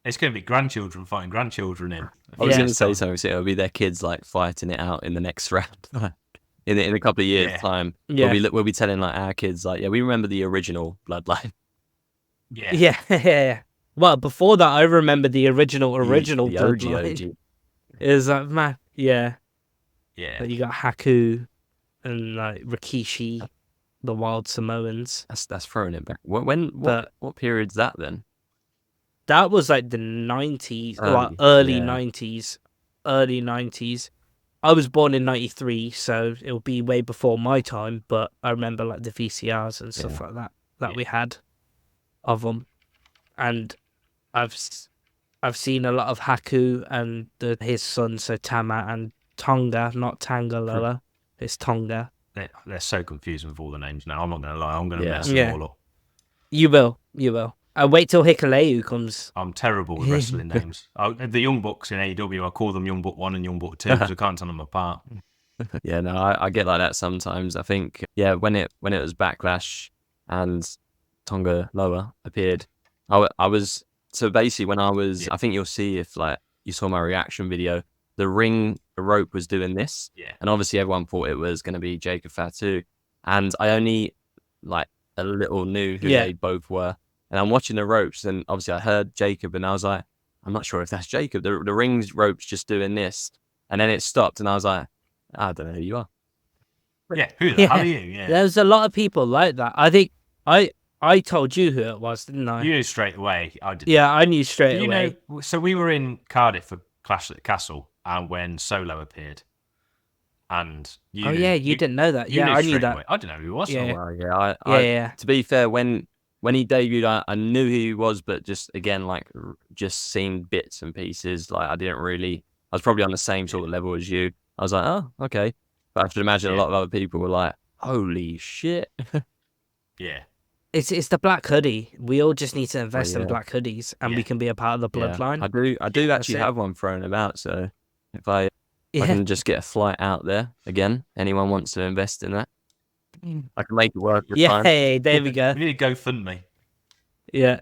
It's going to be grandchildren fighting grandchildren in.
I was going to say something. So it'll be their kids like fighting it out in the next round. In a couple of years' time, we'll be telling like our kids like, yeah, we remember the original Bloodline.
Yeah. Well, before that, I remember the original
the
Bloodline.
OG.
It was like, man, yeah.
Yeah.
But you got Haku and like Rikishi, the Wild Samoans.
That's throwing it back. What period's that then?
That was like the 90s, early 90s. Early 90s. I was born in 93, so it'll be way before my time, but I remember like the VCRs and stuff like that we had of them. And I've seen a lot of Haku and his son, so Tama and Tonga, not Tangaloa. It's Tonga.
They're so confusing with all the names now. I'm not going to lie. I'm going to mess them all up.
You will. Wait till Hikuleu comes.
I'm terrible with wrestling names. The Young Bucks in AEW, I call them Young Buck 1 and Young Buck 2 because I can't tell them apart.
Yeah, no, I get like that sometimes. I think, when it was Backlash and Tonga Loa appeared, I was... So basically when I think you'll see if like you saw my reaction video, the rope was doing this,
Yeah.
and obviously everyone thought it was going to be Jacob Fatu, and I only like a little knew who they both were, and I'm watching the ropes, and obviously I heard Jacob, and I was like, I'm not sure if that's Jacob. The ring's rope's just doing this, and then it stopped, and I was like, I don't know who you are.
Yeah, who the hell are you? Yeah.
There's a lot of people like that. I think I told you who it was, didn't I?
You knew straight away. I didn't.
Yeah, I knew straight
Did you
away.
know? So we were in Cardiff for Clash at the Castle, and when Solo appeared, and you knew,
you didn't know that.
you
Yeah,
knew
I knew
straight
that.
away. I didn't know who he was.
Yeah.
Well, yeah,
Yeah.
To be fair, when he debuted, I knew who he was, but just again, like, just seen bits and pieces. Like, I didn't really. I was probably on the same sort of level as you. I was like, oh, okay. But I should imagine a lot of other people were like, holy shit.
Yeah.
It's the black hoodie. We all just need to invest in
yeah.
black hoodies, and
Yeah.
we can be a part of the bloodline.
I do actually
it.
have one thrown about. So if I
Yeah.
can just get a flight out there again, anyone wants to invest in that, I can make it work. With time.
Hey, there we go.
We need to GoFundMe.
Yeah,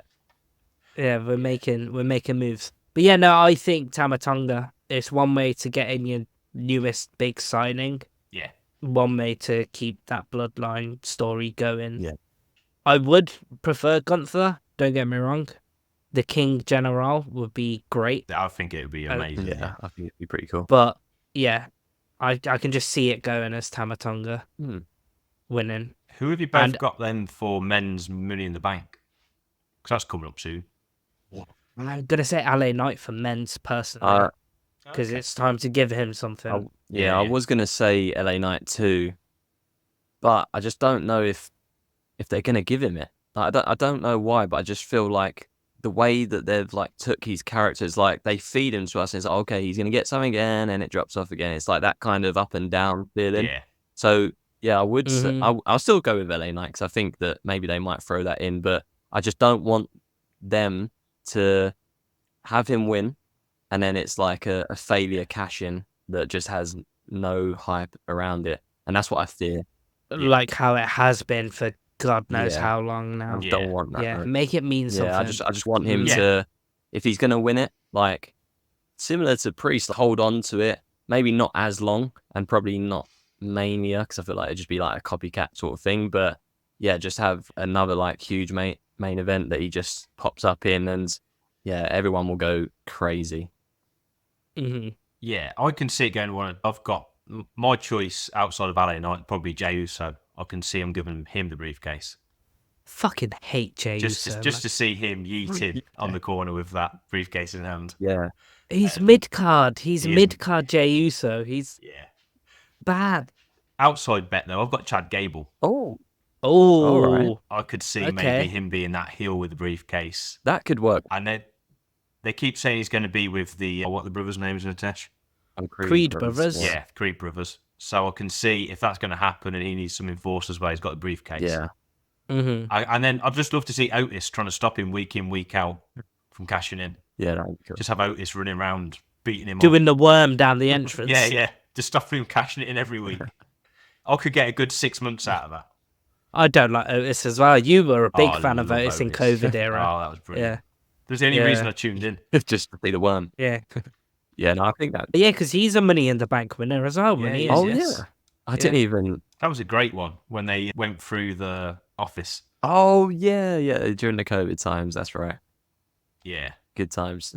we're making moves. But yeah, no, I think Tamatonga is one way to get in your newest big signing.
Yeah.
One way to keep that bloodline story going.
Yeah.
I would prefer Gunther. Don't get me wrong. The King General would be great,
I think it would be amazing.
Yeah, I think it'd be pretty cool.
but yeah, I can just see it going as Tamatonga winning.
Who have you both got then for men's Money in the Bank? Because that's coming up soon.
I'm gonna say LA Knight for men's personally, because it's time to give him something.
I was gonna say LA Knight too, but I just don't know if they're gonna give him it. Like, I don't know why, but I just feel like the way that they've like took his characters, like they feed him to us, and it's like, okay, he's gonna get something again, and it drops off again. It's like that kind of up and down feeling.
Yeah.
So yeah, I would. I'll still go with LA Knight because I think that maybe they might throw that in, but I just don't want them to have him win, and then it's like a failure cash in that just has no hype around it, and that's what I fear.
Like how it has been for God knows how long now.
I don't want that.
Yeah,
right?
make it mean something.
Yeah, I just want him to, if he's gonna win it, like similar to Priest, hold on to it. Maybe not as long, and probably not Mania, because I feel like it'd just be like a copycat sort of thing. But yeah, just have another like huge main event that he just pops up in, and yeah, everyone will go crazy.
Mm-hmm.
Yeah, I can see it going one. I've got my choice outside of LA Knight, probably Jey Uso. I can see him giving him the briefcase.
Fucking hate Jey Uso.
Just to see him yeeted on the corner with that briefcase in hand.
Yeah.
He's mid-card. He's mid-card Jey Uso. He's bad.
Outside bet, though, I've got Chad Gable.
Oh.
Right.
I could see maybe him being that heel with the briefcase.
That could work.
And they keep saying he's going to be with the, what the brothers' names, Natesh?
Creed brothers.
Yeah, Creed brothers. So I can see if that's going to happen and he needs some enforcers where he's got the briefcase.
Yeah.
Mm-hmm.
And then I'd just love to see Otis trying to stop him week in, week out from cashing in.
Yeah, that would be cool.
Just have Otis running around, beating him
Doing the worm down the entrance.
Yeah. Just stopping him cashing it in every week. I could get a good 6 months out of that.
I don't like Otis as well. You were a big fan of Otis in COVID era.
Oh, that was brilliant.
Yeah.
That's the only reason I tuned in.
Just to see the worm.
Yeah.
Yeah, no, I think that.
Yeah, because he's a Money in the Bank winner as well.
Yeah, he is,
yeah. I didn't even.
That was a great one when they went through the office.
Oh, yeah. During the COVID times, that's right.
Yeah.
Good times.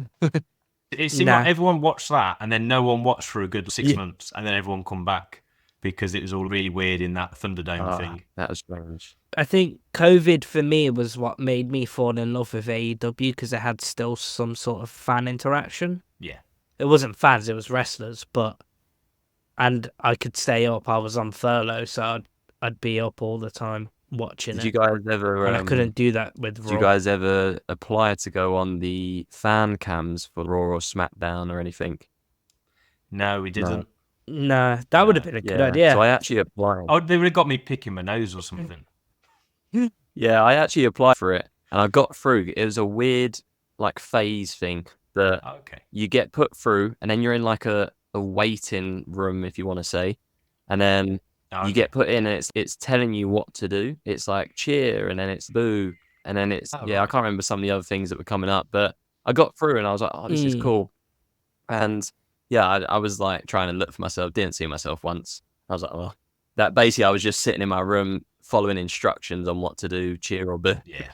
It seemed like everyone watched that and then no one watched for a good 6 months and then everyone come back because it was all really weird in that Thunderdome thing.
That was strange.
I think COVID for me was what made me fall in love with AEW because it had still some sort of fan interaction.
Yeah.
It wasn't fans, it was wrestlers, and I could stay up. I was on furlough, so I'd be up all the time watching it.
Did you guys ever?
And I couldn't do that with Raw.
Did you guys ever apply to go on the fan cams for Raw or SmackDown or anything?
No, we didn't.
No, that would have been a good idea.
So I actually applied.
Oh, they would have got me picking my nose or something.
Yeah, I actually applied for it and I got through. It was a weird like phase thing that you get put through and then you're in like a waiting room, if you want to say, and then you get put in and it's telling you what to do. It's like cheer and then it's boo and then it's I can't remember some of the other things that were coming up, but I got through and I was like, oh, this is cool. And I was like trying to look for myself, didn't see myself once. I was like, well, that basically I was just sitting in my room following instructions on what to do, cheer or boo.
Yeah.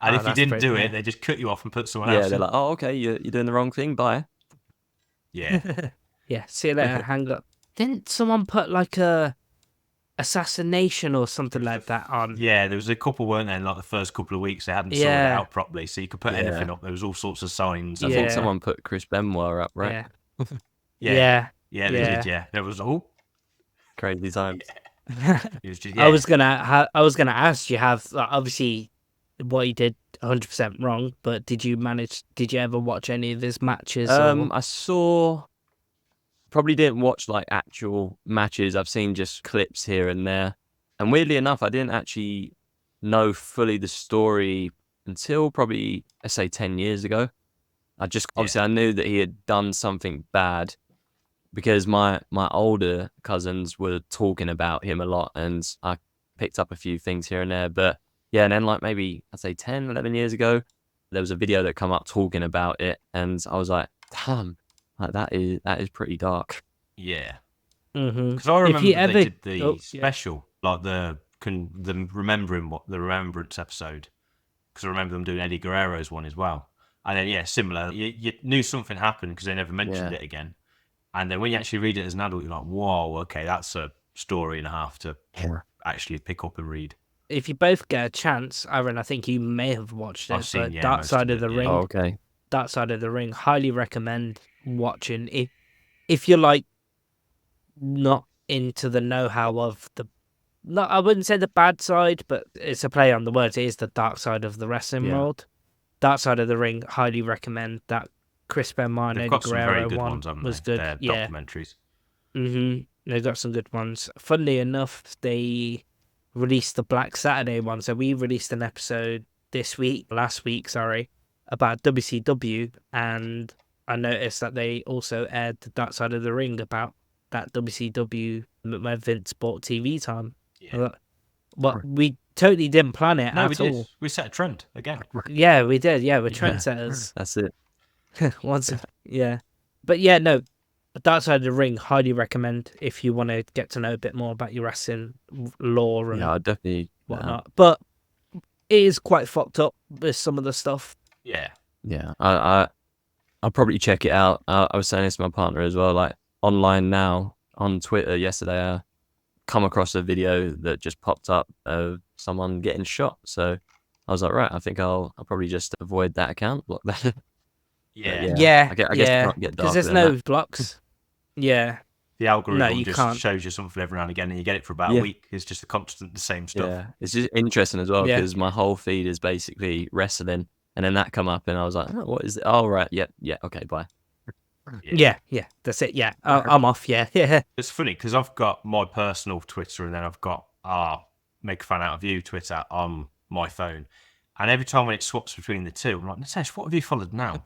And if you
that's
didn't do
pretty-
it, they just cut you off and put someone
Yeah,
else
they're
in.
like, oh, okay, you're doing the wrong thing, bye.
Yeah.
Yeah, see you later, hang up. Didn't someone put like a assassination or something like that on?
Yeah, there was a couple, weren't there, in like the first couple of weeks they hadn't sorted it
Yeah.
out properly, so you could put
Yeah.
anything up. There was all sorts of signs.
I think
Yeah.
someone put Chris Benoit up, right?
Yeah.
Yeah.
Yeah.
They did, yeah. There was
Crazy times.
it was just,
I was gonna ask, you have like, obviously what he did 100% wrong, but did you ever watch any of his matches?
I saw, probably didn't watch like actual matches. I've seen just clips here and there. And weirdly enough, I didn't actually know fully the story until probably, let's say 10 years ago. Obviously I knew that he had done something bad because my older cousins were talking about him a lot and I picked up a few things here and there. But yeah, and then like maybe I'd say 10, 11 years ago, there was a video that come up talking about it and I was like, damn, like that is pretty dark.
Yeah.
Mm-hmm.
Because I remember they did the
yeah.
special, like the Remembrance episode. Because I remember them doing Eddie Guerrero's one as well. And then, yeah, similar. You knew something happened because they never mentioned it again. And then when you actually read it as an adult, you're like, whoa, okay, that's a story and a half to actually pick up and read.
If you both get a chance, Aaron, I think you may have watched it.
I've seen,
but Dark Side of the Ring.
Oh, okay.
Dark Side of the Ring. Highly recommend watching. If you're like not into the know-how of I wouldn't say the bad side, but it's a play on the words. It is the dark side of the wrestling world. Dark Side of the Ring. Highly recommend that. Chris Benoit and
They've
Eddie
got some very
Guerrero
good
one
ones, haven't
was
they?
good.
They're
Yeah.
documentaries.
They've got some good ones. Funnily enough, they released the Black Saturday one. So we released an episode last week, about WCW, and I noticed that they also aired the Dark Side of the Ring about that WCW where Vince bought TV time.
Yeah.
But we totally didn't plan it
No,
at
we did.
all.
We set a trend again.
Yeah, we did. Yeah, we're trendsetters.
That's it.
But yeah, no, Dark Side of the Ring, highly recommend if you want to get to know a bit more about your wrestling lore and
Yeah, I definitely
whatnot. But it is quite fucked up with some of the stuff.
Yeah.
Yeah, I'll probably check it out. I was saying this to my partner as well. Like online now on Twitter yesterday, I come across a video that just popped up of someone getting shot. So I was like, right, I think I'll probably just avoid that account, block that.
Yeah.
I guess you can't get
because
darker
there's
than
no
that.
blocks. Yeah,
The algorithm
you
just
can't.
shows you something every now and again, and you get it for about a week. It's just the same stuff.
Yeah, it's just interesting as well
Yeah.
because my whole feed is basically wrestling, and then that come up, and I was like, oh, what is it? Oh, right, yeah, okay, bye.
Yeah, that's it. Yeah, I'm off. Yeah.
It's funny because I've got my personal Twitter and then I've got Make a Fan Out of You Twitter on my phone. And every time when it swaps between the two, I'm like, Natesh, what have you followed now?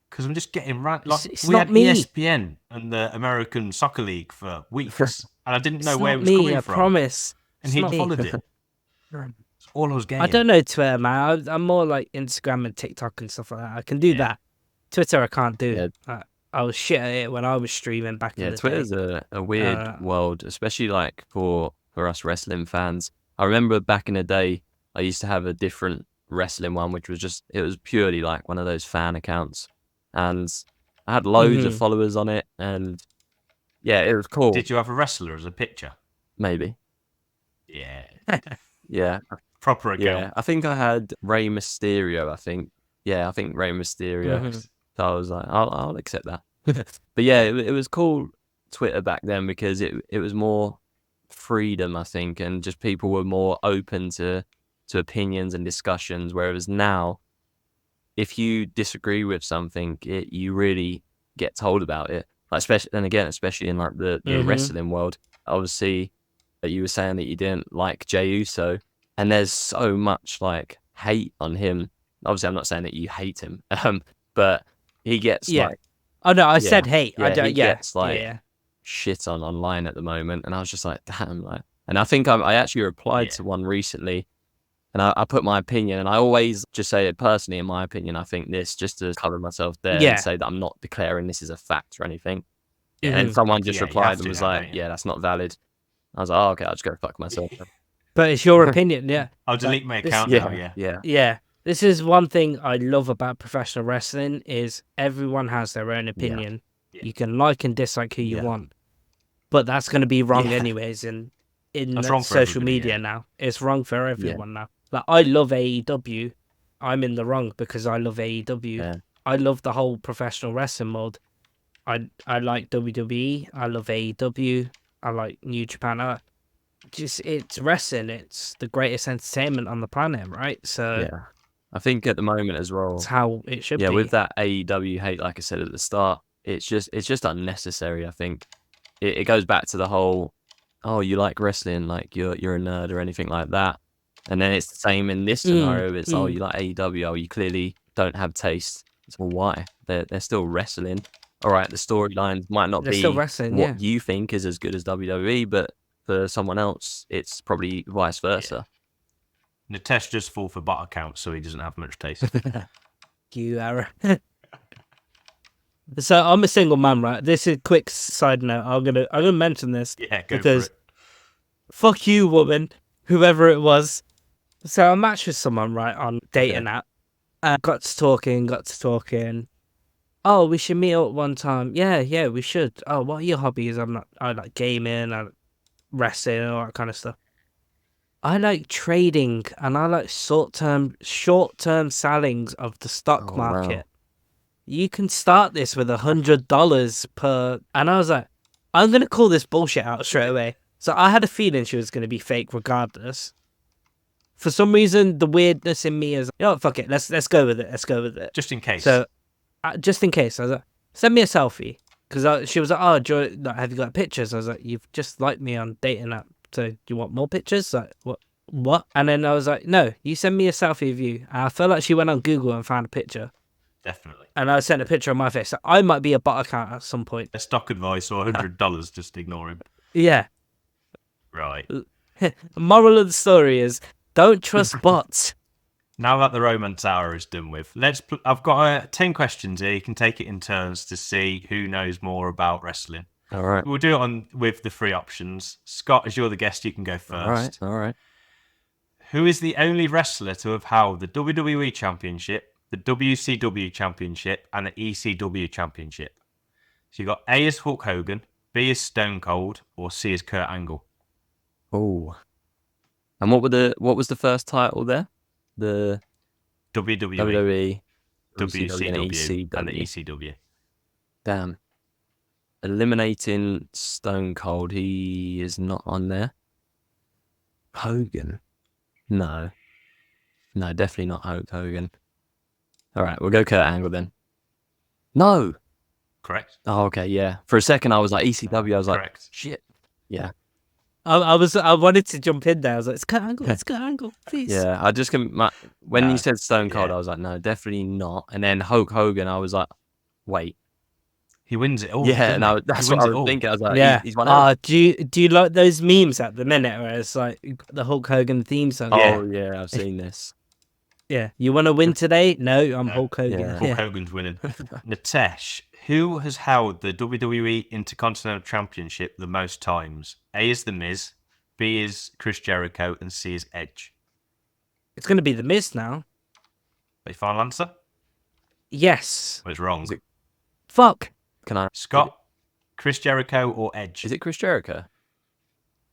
Because I'm just getting like
It's
we
not
had
me.
ESPN and the American Soccer League for weeks, and I didn't know
It's
where it
not
was
me,
coming
I
from.
promise.
And
It's
he
not me.
followed it. It's all I was getting.
I don't know Twitter, man. I'm more like Instagram and TikTok and stuff like that. I can do that. Twitter, I can't do. I was shit at it when I was streaming back in the
Twitter's
day.
a weird world, especially like for us wrestling fans. I remember back in the day, I used to have a different wrestling one, which was it was purely like one of those fan accounts, and I had loads of followers on it, and yeah, it was cool.
Did you have a wrestler as a picture?
Maybe.
Yeah.
Yeah.
Proper account.
Yeah, I think I had Rey Mysterio. I think Rey Mysterio. So I was like, I'll accept that. But yeah, it was cool Twitter back then because it was more freedom, I think, and just people were more open to opinions and discussions. Whereas now, if you disagree with something, you really get told about it. Like especially in like the wrestling world. Obviously, you were saying that you didn't like Jey Uso, and there's so much like hate on him. Obviously, I'm not saying that you hate him, but he gets like.
Oh no, I said hate.
Yeah, he gets like shit on online at the moment, and I was just like, damn, like. And I think I actually replied to one recently, And I put my opinion, and I always just say it personally, in my opinion, I think this, just to cover myself there
Yeah.
and say that I'm not declaring this as a fact or anything.
Yeah.
And then someone just
Yeah, you
replied
have
and
to
was
now,
like,
don't you?
yeah, that's not valid. I was like, oh, okay, I'll just go fuck myself.
But it's your opinion, yeah.
I'll delete my
this-
account
yeah,
now, yeah.
yeah.
Yeah. This is one thing I love about professional wrestling is everyone has their own opinion.
Yeah.
You can like and dislike who you
Yeah.
want. But that's going to be wrong
Yeah.
anyways in
That's wrong for
social
everybody,
media
yeah.
now. It's wrong for everyone now. Like, I love AEW. I'm in the wrong because I love AEW.
Yeah.
I love the whole professional wrestling mode. I like WWE. I love AEW. I like New Japan. It's wrestling. It's the greatest entertainment on the planet, right? So
Yeah. I think at the moment as well,
it's how it should
yeah,
be.
with that AEW hate, like I said at the start, it's just unnecessary. I think it goes back to the whole, oh, you like wrestling, like you're a nerd or anything like that. And then it's the same in this scenario. It's oh, you like AEW, oh, you clearly don't have taste. It's, well, why? They're still wrestling. All right, the storylines might not
They're
be
still wrestling,
what
yeah.
you think is as good as WWE, but for someone else, it's probably vice versa.
Nitesh just fall for bot accounts, so he doesn't have much taste.
You are. So I'm a single man, right? This is a quick side note. I'm gonna mention this
Yeah, go
because
for it.
fuck you, woman, whoever it was. So I matched with someone, right, on dating app. Got to talking. Oh, we should meet up one time. Yeah, we should. Oh, what are your hobbies? I like gaming, I like wrestling, all that kind of stuff. I like trading, and I like short-term sellings of the stock
Oh,
market.
wow.
You can start this with $100 per. And I was like, I'm going to call this bullshit out straight away. So I had a feeling she was going to be fake regardless. For some reason, the weirdness in me is, fuck it. Let's go with it. Let's go with it.
Just in case.
So, just in case, I was like, send me a selfie. Because she was like, oh, have you got pictures? I was like, you've just liked me on dating app. So do you want more pictures? Like, what? And then I was like, no, you send me a selfie of you. And I felt like she went on Google and found a picture.
Definitely.
And I sent a picture of my face. So I might be a bot account at some point.
A stock advice or $100, just ignore him.
Yeah.
Right.
Moral of the story is, don't trust bots.
Now that the romance hour is done with, I've got 10 questions here. You can take it in turns to see who knows more about wrestling.
All right.
We'll do it with the three options. Scott, as you're the guest, you can go first.
All right.
Who is the only wrestler to have held the WWE Championship, the WCW Championship, and the ECW Championship? So you got A as Hulk Hogan, B as Stone Cold, or C as Kurt Angle.
Oh. And what was the first title there? The
WWE,
WCW,
and the ECW.
Damn. Eliminating Stone Cold, he is not on there. Hogan? No, definitely not Hulk Hogan. All right, we'll go Kurt Angle then. No.
Correct.
Oh, okay, yeah. For a second, I was like ECW. I was like,
Correct.
shit. Yeah.
I wanted to jump in there. I was like, it's Kurt Angle, please.
Yeah, I just when
No,
you said Stone Cold,
yeah.
I was like, no, definitely not. And then Hulk Hogan, I was like, wait.
He wins it all.
Yeah,
doesn't
and
he?
that's
He
what I
wins it
was
all.
thinking. I was like,
Yeah.
he's won out.
Do you like those memes at the minute where it's like the Hulk Hogan theme song?
Oh, yeah, I've seen this.
Yeah. You want to win today? No, I'm
No.
Hulk Hogan.
Yeah.
Hulk Hogan's winning. Nitesh, who has held the WWE Intercontinental Championship the most times? A is The Miz, B is Chris Jericho, and C is Edge.
It's going to be The Miz now.
Your final answer?
Yes.
Well, it's wrong.
Is it-
Fuck.
Can I?
Scott, Chris Jericho, or Edge?
Is it Chris Jericho?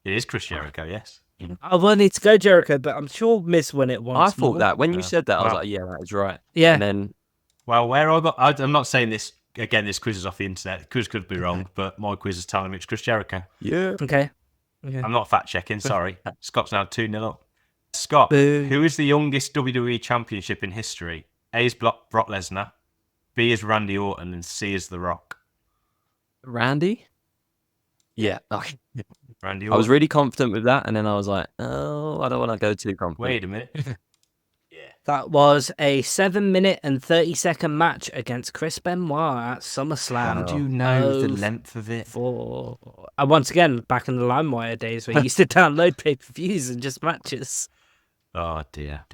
It is Chris Jericho, yes.
I wanted to go Jericho, but I'm sure Miz won it once.
I thought
more.
that when you said that, I was
Wow.
like, yeah, that is right.
Yeah.
And then
Well, I'm not saying this, again, this quiz is off the internet. The quiz could be wrong, but my quiz is telling me it's Chris Jericho.
yeah,
Okay.
I'm not fact checking, sorry. Scott's now 2-0 up. Scott,
Boo.
who is the youngest WWE Championship in history? A is Brock Lesnar, B is Randy Orton, and C is The Rock.
Randy. Yeah, okay.
Randy
I
Orton.
was really confident with that, and then I was like, oh, I don't want to go too confident.
Wait a minute. Yeah.
That was a 7-minute and 30-second match against Chris Benoit at
How
SummerSlam.
do you know the
Oh,
length of it?
Once again, back in the LimeWire days where you used to download pay-per-views and just matches.
Oh dear.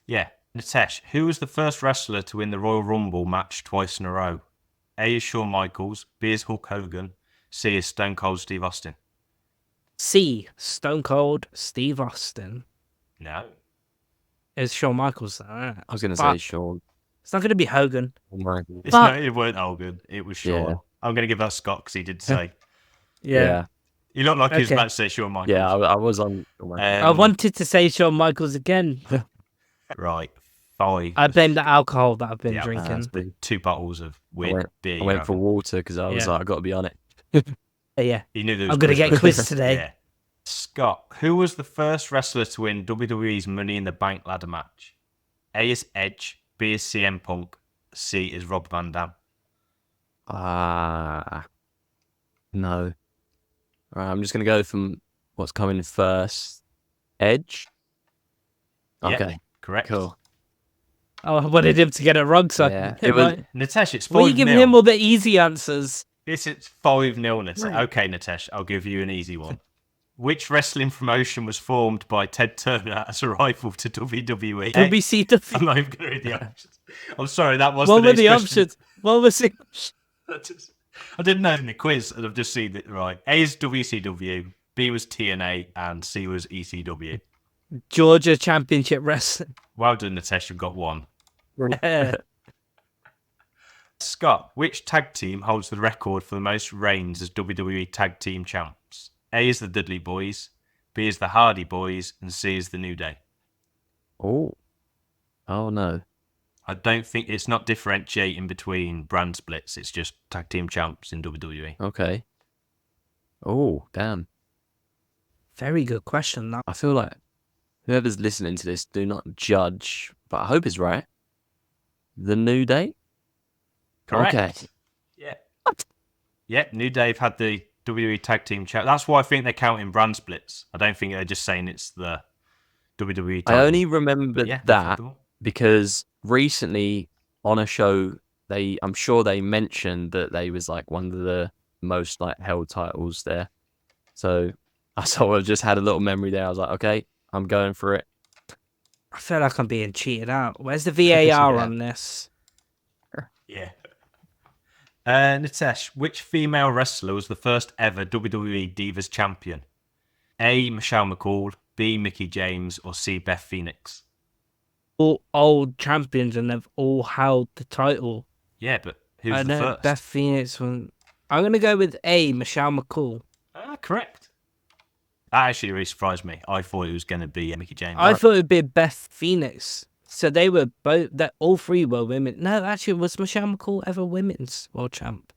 Yeah. Nitesh, who was the first wrestler to win the Royal Rumble match twice in a row? A is Shawn Michaels, B is Hulk Hogan, C is Stone Cold Steve Austin.
C. Stone Cold Steve Austin.
No.
It's Shawn Michaels. I
I was going to say Shawn.
It's not going to be Hogan.
It's not, it weren't Hogan. It was Shawn.
Yeah.
I'm going to give that Scott because he did say.
Yeah.
You look like he was
Okay.
about to say Shawn Michaels.
Yeah, I was on.
I wanted to say Shawn Michaels again.
Right. 5.
I blame the alcohol that I've been
Yeah,
drinking.
2 bottles of weird beer.
I went for water because I was
Yeah.
like, I got to be on it.
Yeah.
He knew there was
I'm going to get quizzed today.
Yeah. Scott, who was the first wrestler to win WWE's Money in the Bank ladder match? A is Edge, B is CM Punk, C is Rob Van Dam.
No. Right, I'm just going to go from what's coming first. Edge?
Yeah,
Okay.
correct.
Cool.
Oh, I wanted him to get it wrong, so
Yeah,
it
it was-
was.
Nitesh, it's 5-0.
Were you giving him all the easy answers?
This is 5-0, Nitesh.
Right.
Okay, Nitesh, I'll give you an easy one. Which wrestling promotion was formed by Ted Turner as a rival to WWE?
WCW.
I'm not even going to read the options. I'm sorry, that was
What
the
were
next
the
question.
options? What was it?
I didn't know in the quiz, and I've just seen it right. A is WCW, B was TNA, and C was ECW.
Georgia Championship Wrestling.
Well done, Nitesh, you've got one.
Yeah.
Scott, which tag team holds the record for the most reigns as WWE Tag Team Champs? A is the Dudley Boys, B is the Hardy Boys, and C is the New Day.
Oh no.
I don't think it's not differentiating between brand splits. It's just tag team champs in WWE.
Okay. Oh, damn.
Very good question. That.
I feel like whoever's listening to this, do not judge, but I hope it's right. The New Day?
Correct.
Okay.
Yeah. Yeah, New Day have had the WWE Tag Team Champ. That's why I think they're counting brand splits. I don't think they're just saying it's the WWE title.
I only remember
But yeah,
that
acceptable.
because recently on a show, I'm sure they mentioned that they was like one of the most like held titles there. So I sort of just had a little memory there. I was like, okay, I'm going for it.
I feel like I'm being cheated out. Where's the VAR
Yeah.
on this?
Yeah. Nitesh, which female wrestler was the first ever WWE Divas Champion? A. Michelle McCall, B. Mickey James, or C. Beth Phoenix?
All old champions and they've all held the title.
Yeah, but who's
I
the
know
first?
Beth Phoenix one. I'm going to go with A. Michelle McCall.
Correct. That actually really surprised me. I thought it was going to be Mickey James.
I thought it would be Beth Phoenix. So they were both, that all three were women. No, actually, was Michelle McCall ever women's world champ?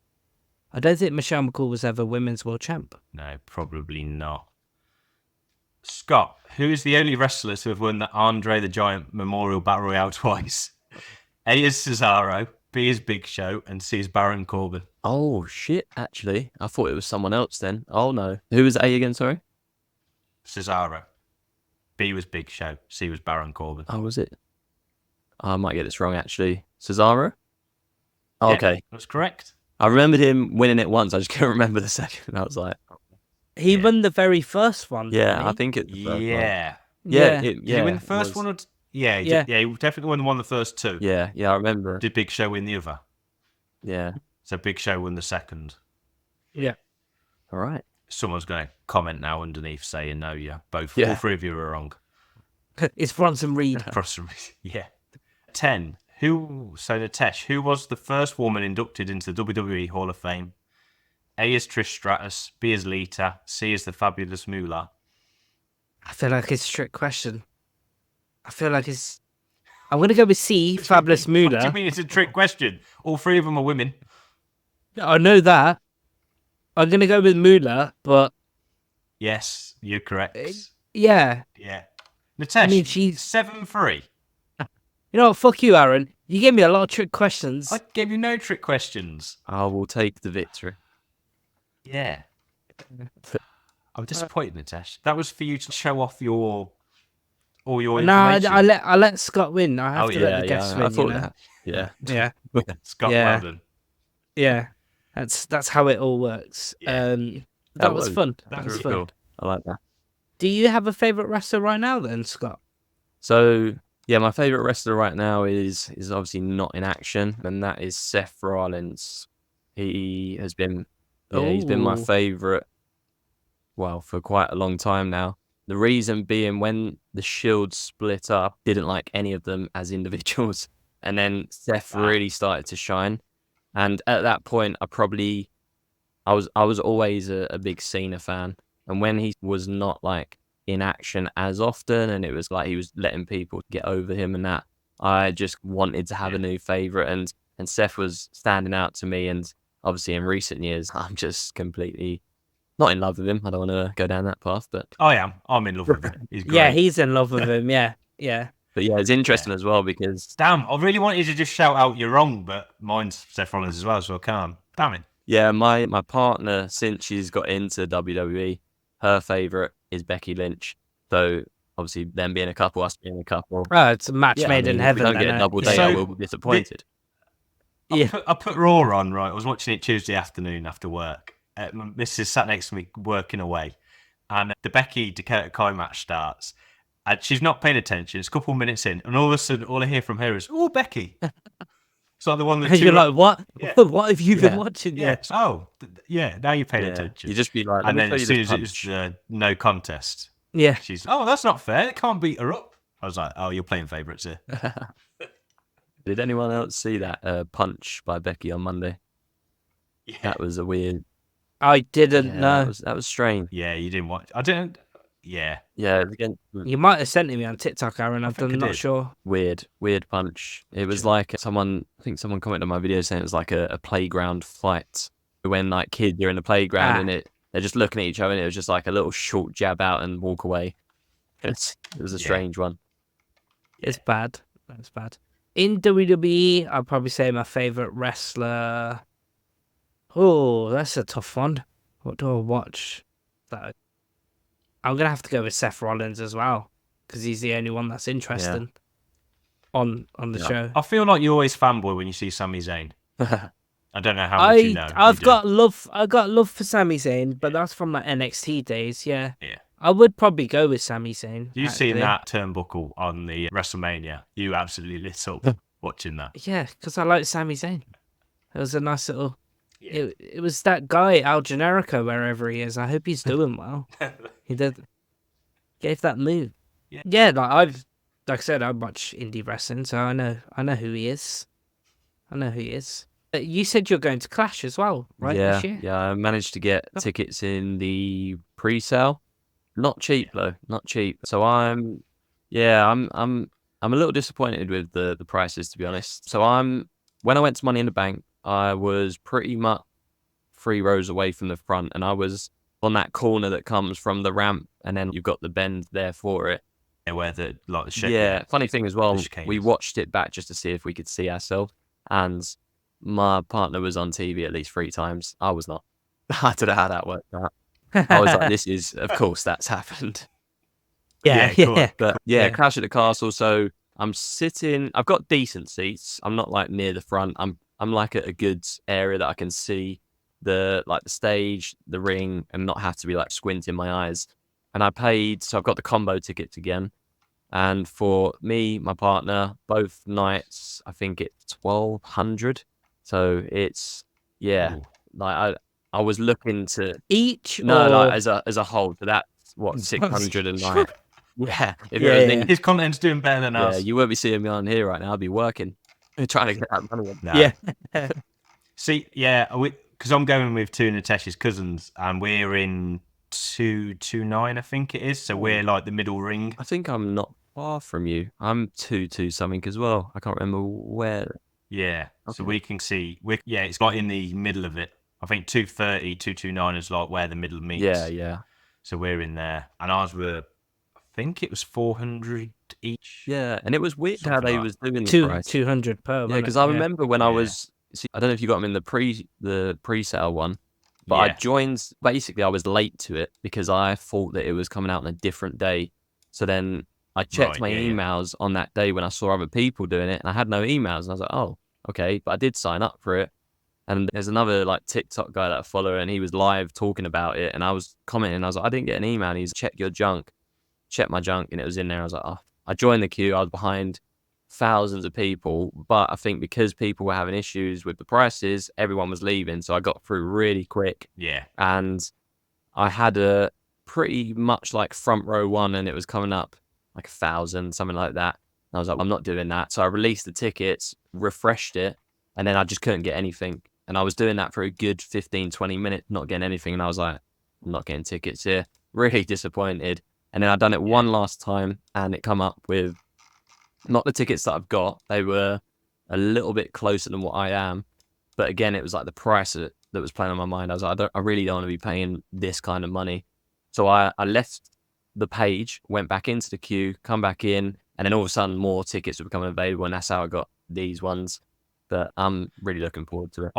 I don't think Michelle McCall was ever women's world champ.
No, probably not. Scott, who is the only wrestler to have won the Andre the Giant Memorial Battle Royale twice? A is Cesaro, B is Big Show, and C is Baron Corbin.
Oh shit! Actually, I thought it was someone else then. Oh no, who was A again? Sorry.
Cesaro. B was Big Show. C was Baron Corbin.
Oh, was it? I might get this wrong actually. Cesaro. Oh,
Yeah,
okay,
that's correct.
I remembered him winning it once. I just couldn't remember the second. I was like,
He
Yeah.
won the very first one.
yeah,
didn't
I
he?
think it's the first one.
Yeah.
Yeah,
Did he win the first
was.
one? Or yeah,
Yeah.
yeah, he definitely won the first two.
Yeah, I remember.
Did Big Show win the other?
Yeah.
So Big Show won the second.
Yeah.
All right.
Someone's going to comment now underneath saying no, yeah, both,
Yeah.
all three of you are wrong.
It's Bronson Reed.
Yeah. 10. Nitesh, who was the first woman inducted into the WWE Hall of Fame? A is Trish Stratus, B is Lita, C is the Fabulous Moolah.
I feel like it's a trick question. I feel like it's. I'm going to go with C, Fabulous
What do you
Moolah.
mean it's a trick question? All three of them are women.
I know that. I'm going to go with Moolah, but
Yes, you're correct.
yeah.
Yeah. Nitesh,
I mean, she's.
7-3.
You know what? Fuck you, Aaron. You gave me a lot of trick questions.
I gave you no trick questions.
I will take the victory.
Yeah. I'm disappointed, Nitesh. That was for you to show off all your
No,
information.
I let Scott win. I have
Oh,
to
yeah,
let the guests
I
win.
thought
You know?
that. Yeah.
Yeah,
Scott
Yeah.
Weldon.
yeah. That's how it all works.
Yeah.
That was fun.
That
That was
was
fun.
cool. I like that.
Do you have a favorite wrestler right now, then, Scott?
So yeah, my favorite wrestler right now is obviously not in action, and that is Seth Rollins. He has been, he's been my
Ooh.
favorite, well, for quite a long time now. The reason being, when the Shield split up, didn't like any of them as individuals, and then Seth really started to shine. And at that point, I was always a big Cena fan, and when he was not like in action as often, and it was like he was letting people get over him and that, I just wanted to have a new favorite, and Seth was standing out to me. And obviously in recent years, I'm just completely not in love with him. I don't want to go down that path, but
I am. I'm in love with him. He's great.
Yeah, he's in love with him. Yeah.
but yeah, it's interesting as well because
Damn, I really wanted to just shout out you're wrong, but mine's Seth Rollins as well, so I can't. Damn it.
yeah, my partner, since she's got into WWE, her favorite is Becky Lynch. So obviously them being a couple, us being a couple.
Oh, it's a match
Yeah,
made
I
in
mean,
heaven.
if we don't
then,
get a double date,
So,
I will be disappointed.
I put Raw on, right? I was watching it Tuesday afternoon after work. My missus sat next to me working away, and the Becky Dakota Kai match starts, and she's not paying attention. It's a couple of minutes in, and all of a sudden, all I hear from her is, "Oh, Becky." It's like the one that
You're like, what?
Yeah.
What have you been
Yeah.
watching?
yeah. Oh, yeah. Now you're paying
Yeah,
attention.
you just be like,
and
let
then
me
as
show
soon
you
as
this
it
punch.
was no contest,
Yeah.
she's, "Oh, that's not fair. It can't beat her up." I was like, "Oh, you're playing favourites here."
Did anyone else see that punch by Becky on Monday?
Yeah.
That was a weird.
I didn't
Yeah,
know.
that was strange.
Yeah, you didn't watch. I didn't. Yeah.
Yeah, again,
You might have sent it me on TikTok, Aaron.
I think I
I'm not
did.
sure.
weird punch. It was
Sure.
like I think someone commented on my video saying it was like a playground fight when like kids are in the playground and they're just looking at each other, and it was just like a little short jab out and walk away. It was a strange one.
It's bad. That's bad. In WWE, I'd probably say my favorite wrestler. Oh, that's a tough one. What do I watch? I'm gonna have to go with Seth Rollins as well, because he's the only one that's interesting on the
Yeah.
show.
I feel like you always fanboy when you see Sami Zayn. I don't know how much you know.
I've
You do.
got love for Sami Zayn, but that's from my NXT days. Yeah.
Yeah.
I would probably go with Sami Zayn.
You
actually.
seen that turnbuckle on the Wrestlemania? You absolutely lit up watching that.
Yeah, because I like Sami Zayn. It was a nice little. It was that guy Al Generico, wherever he is. I hope he's doing well. He gave that move. Yeah. Like I said, I watch indie wrestling, so I know who he is. You said you're going to Clash as well, right?
Yeah,
This year?
yeah. I managed to get tickets in the pre-sale. Not cheap though, not cheap. So I'm a little disappointed with the prices, to be honest. So when I went to Money in the Bank, I was pretty much 3 rows away from the front, and I was on that corner that comes from the ramp, and then you've got the bend there for it.
Yeah, where the shit.
Yeah, funny thing as well,
chicane
we
is.
watched it back just to see if we could see ourselves, and my partner was on TV at least 3 times. I was not. I don't know how that worked out. I was like, this is, of course, that's happened.
Yeah.
cool.
But yeah, Clash at the Castle. So I'm sitting. I've got decent seats. I'm not like near the front. I'm like at a good area that I can see the stage, the ring, and not have to be like squinting my eyes. And I paid. So I've got the combo tickets again. And for me, my partner, both nights, I think it's 1,200. So it's
Ooh.
like I was looking to
Each?
no,
or...
like as a whole. So that's what 600 a night. Yeah, if it was an English,
His content's doing better than us.
you won't be seeing me on here right now. I'll be working, trying to get that money.
No.
Yeah.
See, because I'm going with 2 of Natesh's cousins, and we're in 229, I think it is. So we're like the middle ring.
I think I'm not far from you. I'm 2 something as well. I can't remember where.
Yeah.
Okay.
So we can see. It's like in the middle of it. I think 230, 229 is like where the middle meets.
Yeah.
So we're in there, and ours were, I think it was 400 each.
Yeah, and it was weird how
Something
they
like
was doing the price.
200 per.
Yeah,
wasn't
because
it?
I remember when I
Yeah.
was. See, I don't know if you got them in the pre-sale one, but I joined. Basically, I was late to it because I thought that it was coming out on a different day. So then I checked my emails on that day when I saw other people doing it, and I had no emails. And I was like, oh, okay, but I did sign up for it. And there's another like TikTok guy that I follow, and he was live talking about it, and I was commenting. I was like, I didn't get an email. And he's check your junk, check my junk, and it was in there. I was like, oh, I joined the queue. I was behind thousands of people, but I think because people were having issues with the prices, everyone was leaving. So I got through really quick.
Yeah.
And I had a pretty much like front row one, and it was coming up like 1,000, something like that. And I was like, I'm not doing that. So I released the tickets, refreshed it, and then I just couldn't get anything. And I was doing that for a good 15, 20 minutes, not getting anything. And I was like, I'm not getting tickets here. Really disappointed. And then I'd done it one last time, and it come up with not the tickets that I've got. They were a little bit closer than what I am. But again, it was like the price that was playing on my mind. I was like, I really don't want to be paying this kind of money. So I left the page, went back into the queue, come back in, and then all of a sudden more tickets were becoming available, and that's how I got these ones. But I'm really looking forward to it.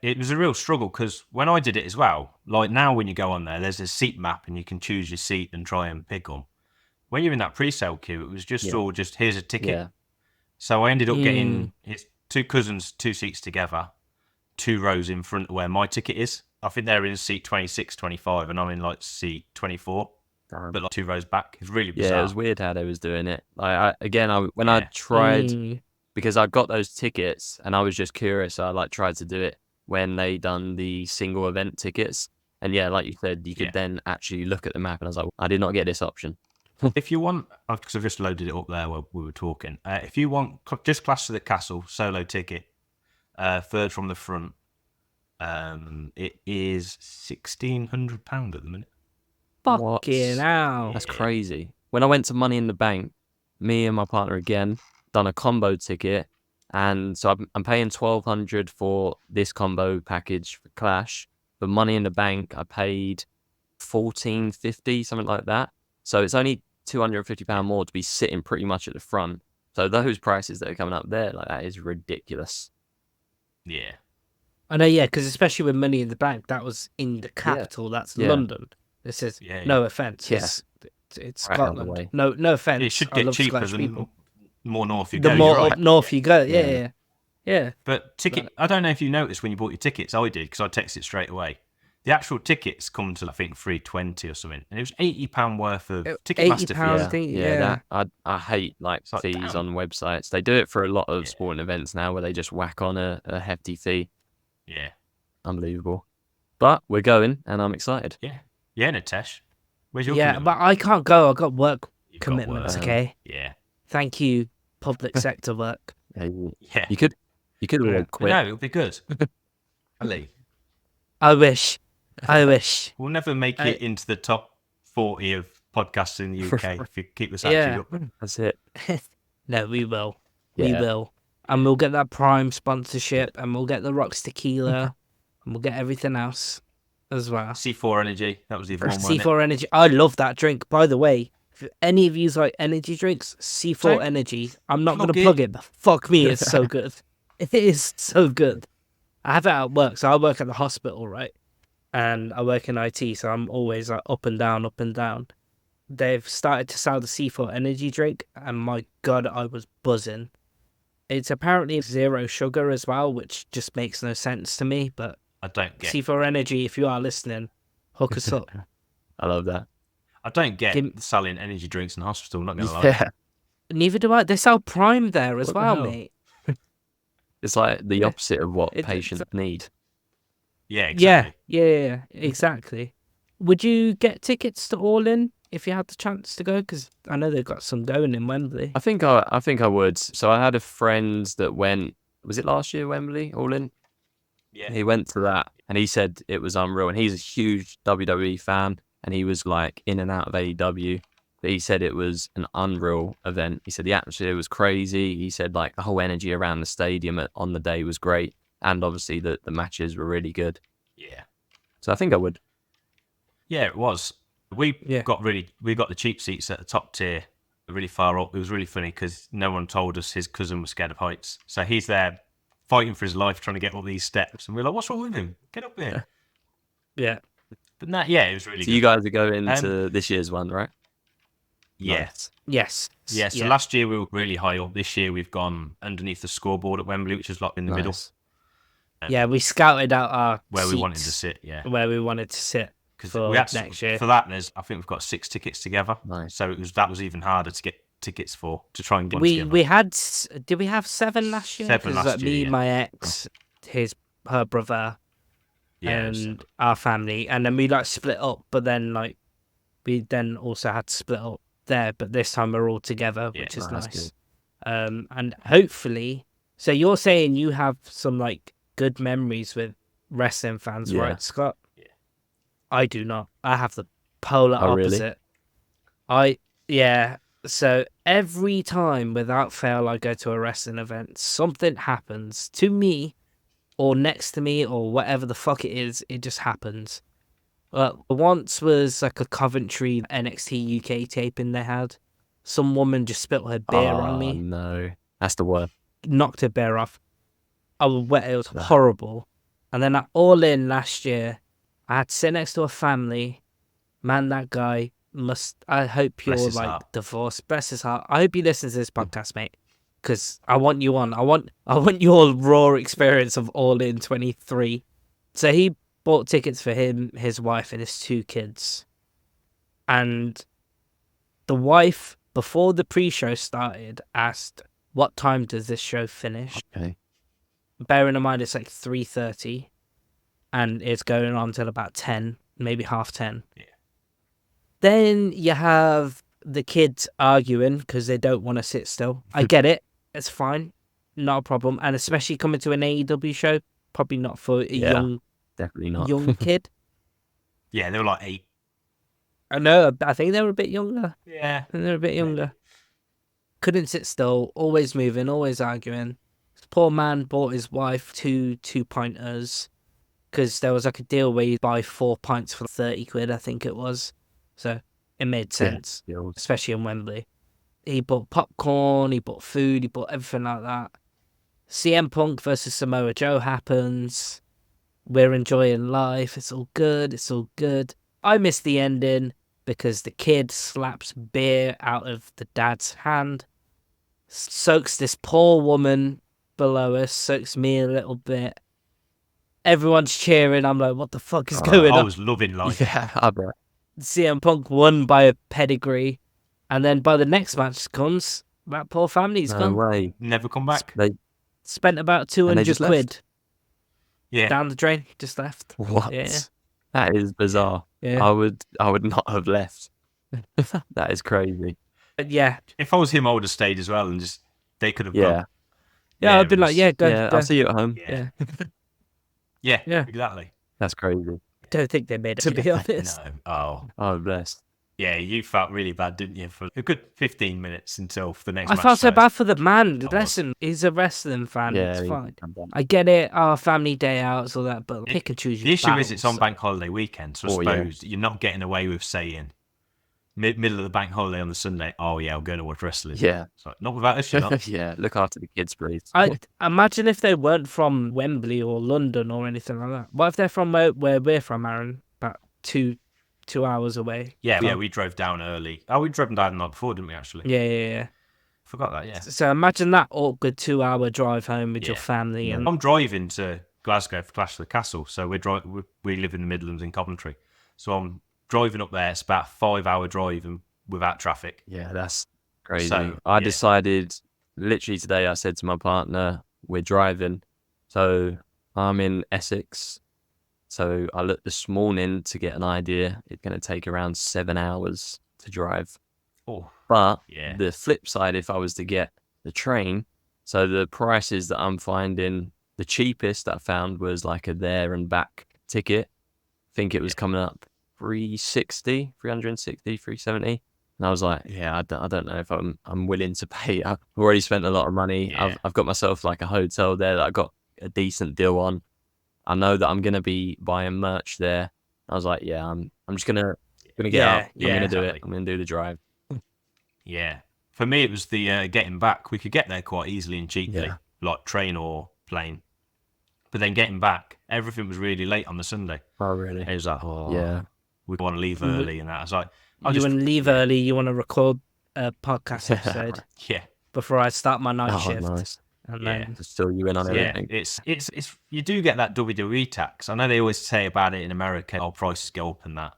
It was a real struggle because when I did it as well, like now when you go on there, there's a seat map and you can choose your seat and try and pick them. When you're in that pre-sale queue, it was just all here's a ticket.
Yeah.
So I ended up getting his two cousins, 2 seats together, 2 rows in front of where my ticket is. I think they're in seat 26, 25, and I'm in like seat 24, but like 2 rows back. It's really bizarre.
Yeah, it was weird how they was doing it. I tried, because I got those tickets and I was just curious, so I like tried to do it when they done the single event tickets. And yeah, like you said, you could then actually look at the map, and I was like, I did not get this option.
If you want, because I've just loaded it up there while we were talking. If you want just Clash of the Castle solo ticket, third from the front, it is £1,600 at the minute.
Fucking hell.
That's crazy. When I went to Money in the Bank, me and my partner again done a combo ticket, and so I'm paying £1,200 for this combo package for Clash. For Money in the Bank, I paid £1,450, something like that. So it's only £250 more to be sitting pretty much at the front. So those prices that are coming up there, like, that is ridiculous.
Yeah.
I know, yeah, because especially with Money in the Bank, that was in the capital. That's London. This is no offense. It's
right
Scotland. No offense.
It should get cheaper
Scottish
than
people.
more north you
The
go.
more
you're
up
right.
north you go, yeah.
But I don't know if you noticed when you bought your tickets. I did because I texted straight away. The actual tickets come to I think $320 or something, and it was £80 worth of Ticketmaster fees.
That I hate fees
damn.
on websites. They do it for a lot of sporting events now, where they just whack on a hefty fee.
Yeah,
unbelievable. But we're going, and I'm excited.
Yeah, Natesh. Where's your
commitment? But I can't go. I've got work commitments. Okay.
Yeah.
Thank you, public sector work.
Yeah. You could quit.
No, it'll be good. Ali.
I wish.
We'll never make it into the top 40 of podcasts in the UK if you keep this attitude up.
That's it.
No, we will. We will. And we'll get that Prime sponsorship, and we'll get the Rocks Tequila, and we'll get everything else as well.
C4 Energy. That was the other one.
C4 Energy. I love that drink. By the way, if any of you like energy drinks, C4 Energy. I'm not going to plug it, but fuck me, it's so good. It is so good. I have it at work. So I work at the hospital, right? And I work in IT, so I'm always like up and down, up and down. They've started to sell the C4 Energy drink, and my God, I was buzzing. It's apparently 0 sugar as well, which just makes no sense to me, but
I don't get
C4 Energy, if you are listening, hook us up.
I love that.
I don't get selling energy drinks in hospital, not going to lie.
Neither do I. They sell Prime there as well, mate.
It's like the opposite of what patients need.
Yeah, exactly.
Yeah, exactly. Would you get tickets to All In if you had the chance to go? Because I know they've got some going in Wembley.
I think I would. So I had a friend that went. Was it last year, Wembley All In?
Yeah.
He went to that, and he said it was unreal. And he's a huge WWE fan, and he was like in and out of AEW. But he said it was an unreal event. He said the atmosphere was crazy. He said like the whole energy around the stadium on the day was great. And obviously the matches were really good.
Yeah.
So I think I would.
Yeah, it was. We got the cheap seats at the top tier, really far up. It was really funny because no one told us his cousin was scared of heights. So he's there fighting for his life, trying to get up these steps. And we're like, what's wrong with him? Get up here.
Yeah.
But it was really good.
So you guys are going to this year's one, right?
Yes.
Yes.
Yeah, so last year we were really high up. This year we've gone underneath the scoreboard at Wembley, which is like in the middle.
Yeah, we scouted out our
where
seats,
we wanted to sit. Yeah,
where we wanted to sit for next year.
For that, I think we've got 6 tickets together.
Nice.
So that was even harder to get tickets for to try and get
We
together.
had did we have 7 last year?
7
'Cause,
last year,
me,
yeah.
my ex, her brother,
Yeah, it was
and our family, and then we like split up. But then like we then also had to split up there. But this time we're all together,
Yeah,
which is
that's
nice. And hopefully, so you're saying you have some like good memories with wrestling fans,
Yeah.
right, Scott?
Yeah.
I do not. I have the polar
Oh, really?
opposite. So every time without fail I go to a wrestling event, something happens to me or next to me or whatever the fuck it is, it just happens. Once was like a Coventry NXT UK taping they had. Some woman just spilled her beer on me,
No, that's the worst.
knocked her beer off. I was wet, it was horrible. And then at All In last year, I had to sit next to a family. Man, that guy I hope you're
Bless his
like
heart.
divorced. Bless his heart. I hope you listen to this podcast, mate. Because I want you on. I want your raw experience of All In 23. So he bought tickets for him, his wife, and his 2 kids. And the wife, before the pre-show started, asked, "What time does this show finish?"
Okay.
Bearing in mind it's like 3:30, and it's going on till about 10, maybe 10:30.
Yeah.
Then you have the kids arguing because they don't want to sit still. I get it. It's fine. Not a problem. And especially coming to an AEW show, probably not for a
Definitely not.
young kid.
Yeah, they were like 8.
I know. I think they were a bit younger.
Yeah.
I think they were a bit younger. Couldn't sit still. Always moving. Always arguing. This poor man bought his wife 2 2-pointers because there was like a deal where you buy 4 pints for 30 quid, I think it was. So it made sense, especially in Wembley. He bought popcorn, he bought food, he bought everything like that. CM Punk versus Samoa Joe happens. We're enjoying life. It's all good. It's all good. I missed the ending because the kid slaps beer out of the dad's hand, soaks this poor woman below us, soaks me a little bit. Everyone's cheering. I'm like, what the fuck is going
I
on?
was loving life.
Yeah, I bet.
CM Punk won by a pedigree, and then by the next match comes, that poor family's
No
gone.
way.
Never come back.
They
Spent about
And
200
they just left?
quid
Yeah.
down the drain. Just left.
what?
Yeah.
That is bizarre.
Yeah.
I would not have left. That is crazy.
But yeah.
If I was him, I would have stayed as well, and just they could have
Yeah.
gone.
Yeah, I'd
it
been like,
was-
yeah, go.
Yeah,
go.
I'll see you at home.
Yeah.
Yeah.
Yeah. Exactly.
That's crazy.
Don't think they made it, to be honest.
No. Oh.
Oh, bless.
Yeah, you felt really bad, didn't you? For a good 15 minutes until the next
I
match
felt so
started.
bad for the man.
I was.
Listen, he's a wrestling fan.
Yeah,
It's
he-
fine.
I'm done.
I get it. Our family day outs, all that, but pick and choose your
The issue is it's on
battles.
bank holiday weekend, so I
Oh, yeah.
suppose you're not getting away with saying middle of the bank holiday on the Sunday, oh yeah, I'm going to watch wrestling.
Yeah.
So, not without us, you're not.
Yeah, look after the kids, please.
I imagine if they weren't from Wembley or London or anything like that. What if they're from where we're from, Aaron? About 2 hours away.
Yeah, we drove down early. Oh, we drove down the night before, didn't we, actually?
Yeah.
Forgot that, yeah.
So imagine that awkward 2-hour drive home with your
Yeah.
family. And
I'm driving to Glasgow for Clash of the Castle, so we live in the Midlands in Coventry. So I'm driving up there. It's about a 5-hour drive and without traffic.
Yeah, that's crazy.
So,
I
yeah.
decided literally today, I said to my partner, we're driving. So I'm in Essex. So I looked this morning to get an idea. It's going to take around 7 hours to drive.
Oh,
But
yeah.
the flip side, if I was to get the train, so the prices that I'm finding, the cheapest that I found was like a there and back ticket. I think it was coming up 360, 370. And I was like, yeah, I don't know if I'm willing to pay. I've already spent a lot of money.
Yeah.
I've got myself like a hotel there that I got a decent deal on. I know that I'm gonna be buying merch there. I was like, yeah, I'm just gonna get
Yeah,
up. I'm gonna do it.
exactly.
I'm gonna do the drive.
Yeah. For me, it was the getting back. We could get there quite easily and cheaply,
Yeah.
like train or plane. But then getting back, everything was really late on the Sunday.
Oh, really?
It was like, oh,
Yeah.
we want to leave early and that. I was like, I'll
you
just,
want to leave early, you want to record a podcast episode
yeah,
before I start my night
Oh,
shift.
nice.
And
Yeah.
then
Just fill you in on
yeah.
everything.
It's you do get that WWE tax. I know they always say about it in America, oh, prices go up and that.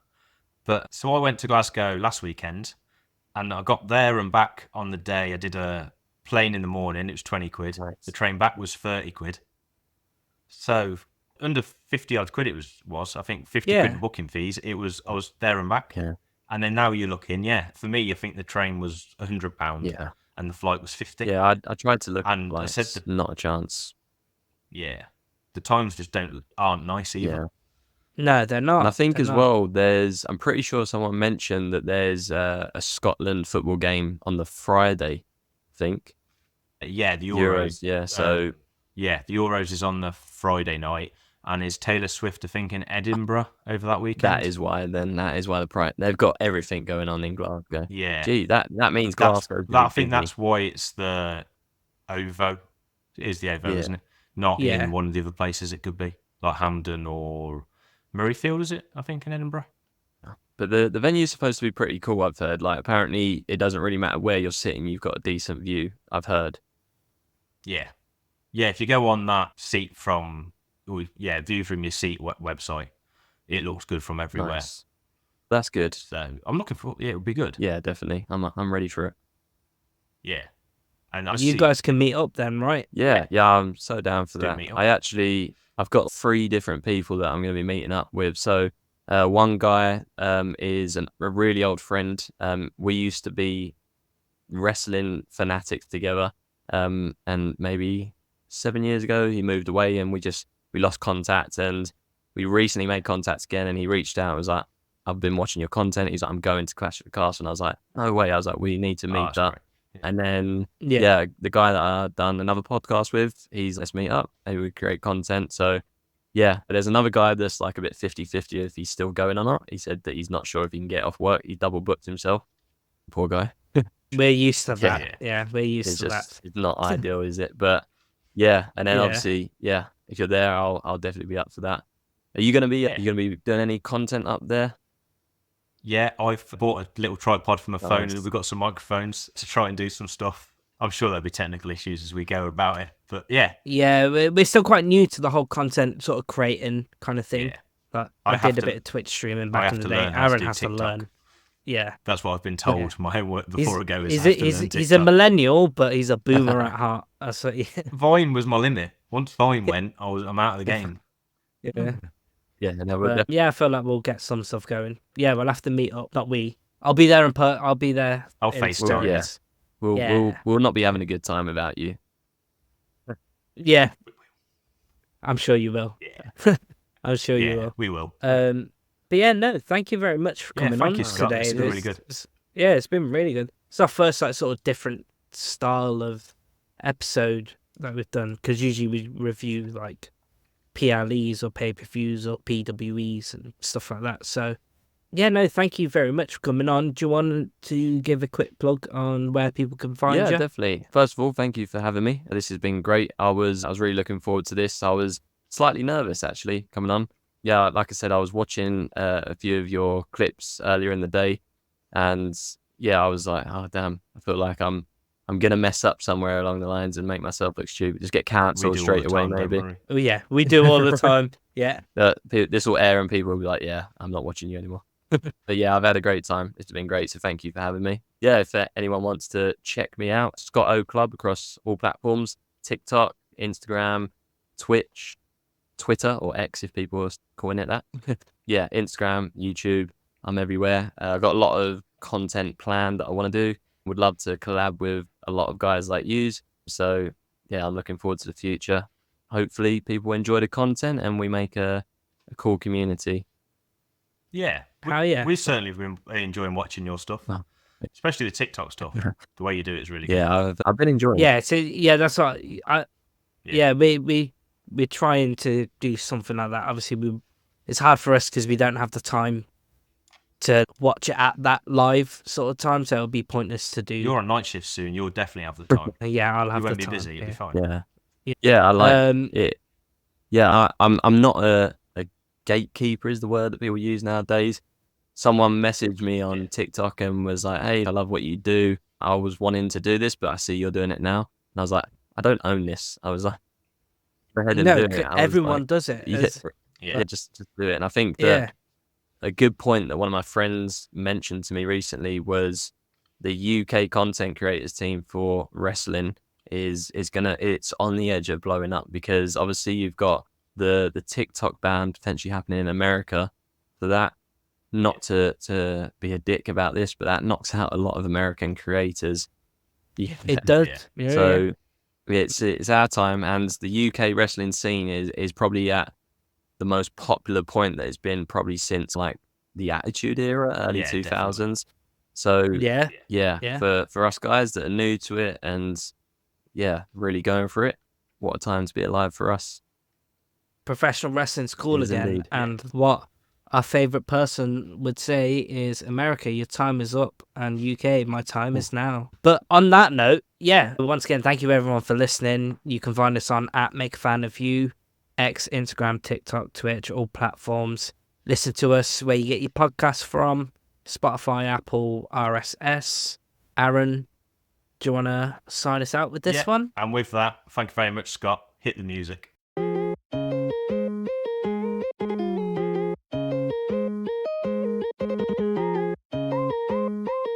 But so I went to Glasgow last weekend. and I got there and back on the day. I did a plane in the morning. It was 20 quid.
Nice.
The train back was 30 quid. So under 50 odd quid it was. I think 50 quid in booking fees. I was there and back.
Yeah.
And then now you're looking, for me, I think the train was £100
Yeah.
and the flight was 50.
Yeah, I tried to look,
and
like,
I said
not a chance.
Yeah, the times just aren't nice either.
Yeah.
No, they're not.
And I think
They're
as
not.
well, I'm pretty sure someone mentioned that there's a Scotland football game on the Friday, I think.
Yeah, the Euros.
Yeah, so...
the Euros is on the Friday night, and is Taylor Swift, I think, in Edinburgh over that weekend?
That is why the price... They've got everything going on in Glasgow.
Yeah.
Gee, that means Glasgow.
I think that's why it's the OVO. It is the OVO, isn't it? Not in one of the other places it could be, like Hampden or Murrayfield, is it? I think in Edinburgh.
But the venue is supposed to be pretty cool, I've heard. Like, apparently it doesn't really matter where you're sitting, you've got a decent view, I've heard.
Yeah. Yeah, if you go on that seat view from your seat website, it looks good from everywhere.
Nice. That's good.
So I'm looking for it'll be good.
Yeah, definitely. I'm ready for it.
Yeah. And
you guys can meet up then, right?
Yeah, I'm so down for that.
Meet up.
I've got 3 different people that I'm going to be meeting up with. So one guy is a really old friend. We used to be wrestling fanatics together. And maybe 7 years ago, he moved away and we lost contact. And we recently made contact again. And he reached out and was like, I've been watching your content. He's like, I'm going to Clash of the Castle. And I was like, no way. I was like, we need to meet up.
Yeah.
And then, the guy that I've done another podcast with, let's meet up. Maybe we create content. So, yeah. But there's another guy that's like a bit 50-50 if he's still going or not. He said that he's not sure if he can get off work. He double booked himself. Poor guy.
We're used to that. Yeah, we're used to that.
It's not ideal, is it? But, yeah. And then obviously, if you're there, I'll definitely be up for that. Are you going to be doing any content up there?
Yeah, I've bought a little tripod for my phone and we've got some microphones to try and do some stuff. I'm sure there'll be technical issues as we go about it, but yeah.
Yeah, we're still quite new to the whole content sort of creating kind of thing. Yeah. But I did a bit of Twitch streaming back in the day. Aaron has to learn. Yeah.
That's what I've been told. My homework before I go is
he's a millennial, but he's a boomer at heart. That's what
Vine was my limit. Once Vine went, I'm out of the game.
Yeah.
Yeah,
I feel like we'll get some stuff going. Yeah, we'll have to meet up. Not we. I'll be there I'll be there.
I'll FaceTime.
Yeah. We'll not be having a good time without you.
Yeah. I'm sure you will.
Yeah.
I'm sure you will.
We will.
But yeah, no, thank you very much for coming on today.
It's been really good.
It's been really good. It's our first sort of different style of episode that we've done, because usually we review like PLEs or pay-per-views or PWEs and stuff like that. So, yeah, no, thank you very much for coming on. Do you want to give a quick plug on where people can find you?
Yeah, definitely. First of all, thank you for having me. This has been great. I was really looking forward to this. I was slightly nervous, actually, coming on. Yeah, like I said, I was watching a few of your clips earlier in the day, and yeah, I was like, oh, damn, I feel like I'm going to mess up somewhere along the lines and make myself look stupid. Just get cancelled straight away, maybe.
Oh, yeah, we do all the time. Yeah.
This will air and people will be like, yeah, I'm not watching you anymore. But yeah, I've had a great time. It's been great, so thank you for having me. Yeah, if anyone wants to check me out, ScottOClub across all platforms, TikTok, Instagram, Twitch, Twitter, or X if people are calling it that. Yeah, Instagram, YouTube, I'm everywhere. I've got a lot of content planned that I want to do. Would love to collab with a lot of guys like yous. So yeah, I'm looking forward to the future. Hopefully people enjoy the content and we make a cool community.
Yeah. We certainly have been enjoying watching your stuff. Oh. Especially the TikTok stuff. The way you do it is really good.
Yeah, I've been enjoying it.
Yeah, so yeah, that's what we're trying to do something like that. Obviously it's hard for us because we don't have the time to watch it at that live sort of time, so it'll be pointless to do.
You're on night shift soon. You'll definitely have the time.
Yeah, I'll have the time.
You won't be busy. You'll be fine.
Yeah, I like it. Yeah, I'm not a gatekeeper is the word that people use nowadays. Someone messaged me on TikTok and was like, hey, I love what you do. I was wanting to do this, but I see you're doing it now. And I was like, I don't own this. I was like, go ahead and do it.
Everyone does it.
Just do it. And I think that a good point that one of my friends mentioned to me recently was the UK content creators team for wrestling it's on the edge of blowing up, because obviously you've got the TikTok ban potentially happening in America. So that, not to be a dick about this, but that knocks out a lot of American creators.
It does. Yeah.
So it's our time, and the UK wrestling scene is probably at the most popular point that it's been probably since like the Attitude Era, early 2000s. So for us guys that are new to it and really going for it, what a time to be alive for us.
Professional wrestling's cool again.
Indeed.
And what our favourite person would say is, America, your time is up, and UK, my time is now. But on that note, once again, thank you everyone for listening. You can find us on @MakeAFanOfYou, X, Instagram, TikTok, Twitch, all platforms. Listen to us where you get your podcasts from: Spotify, Apple, RSS. Aaron, do you want to sign us out with this one?
And with that, thank you very much, Scott. Hit the music.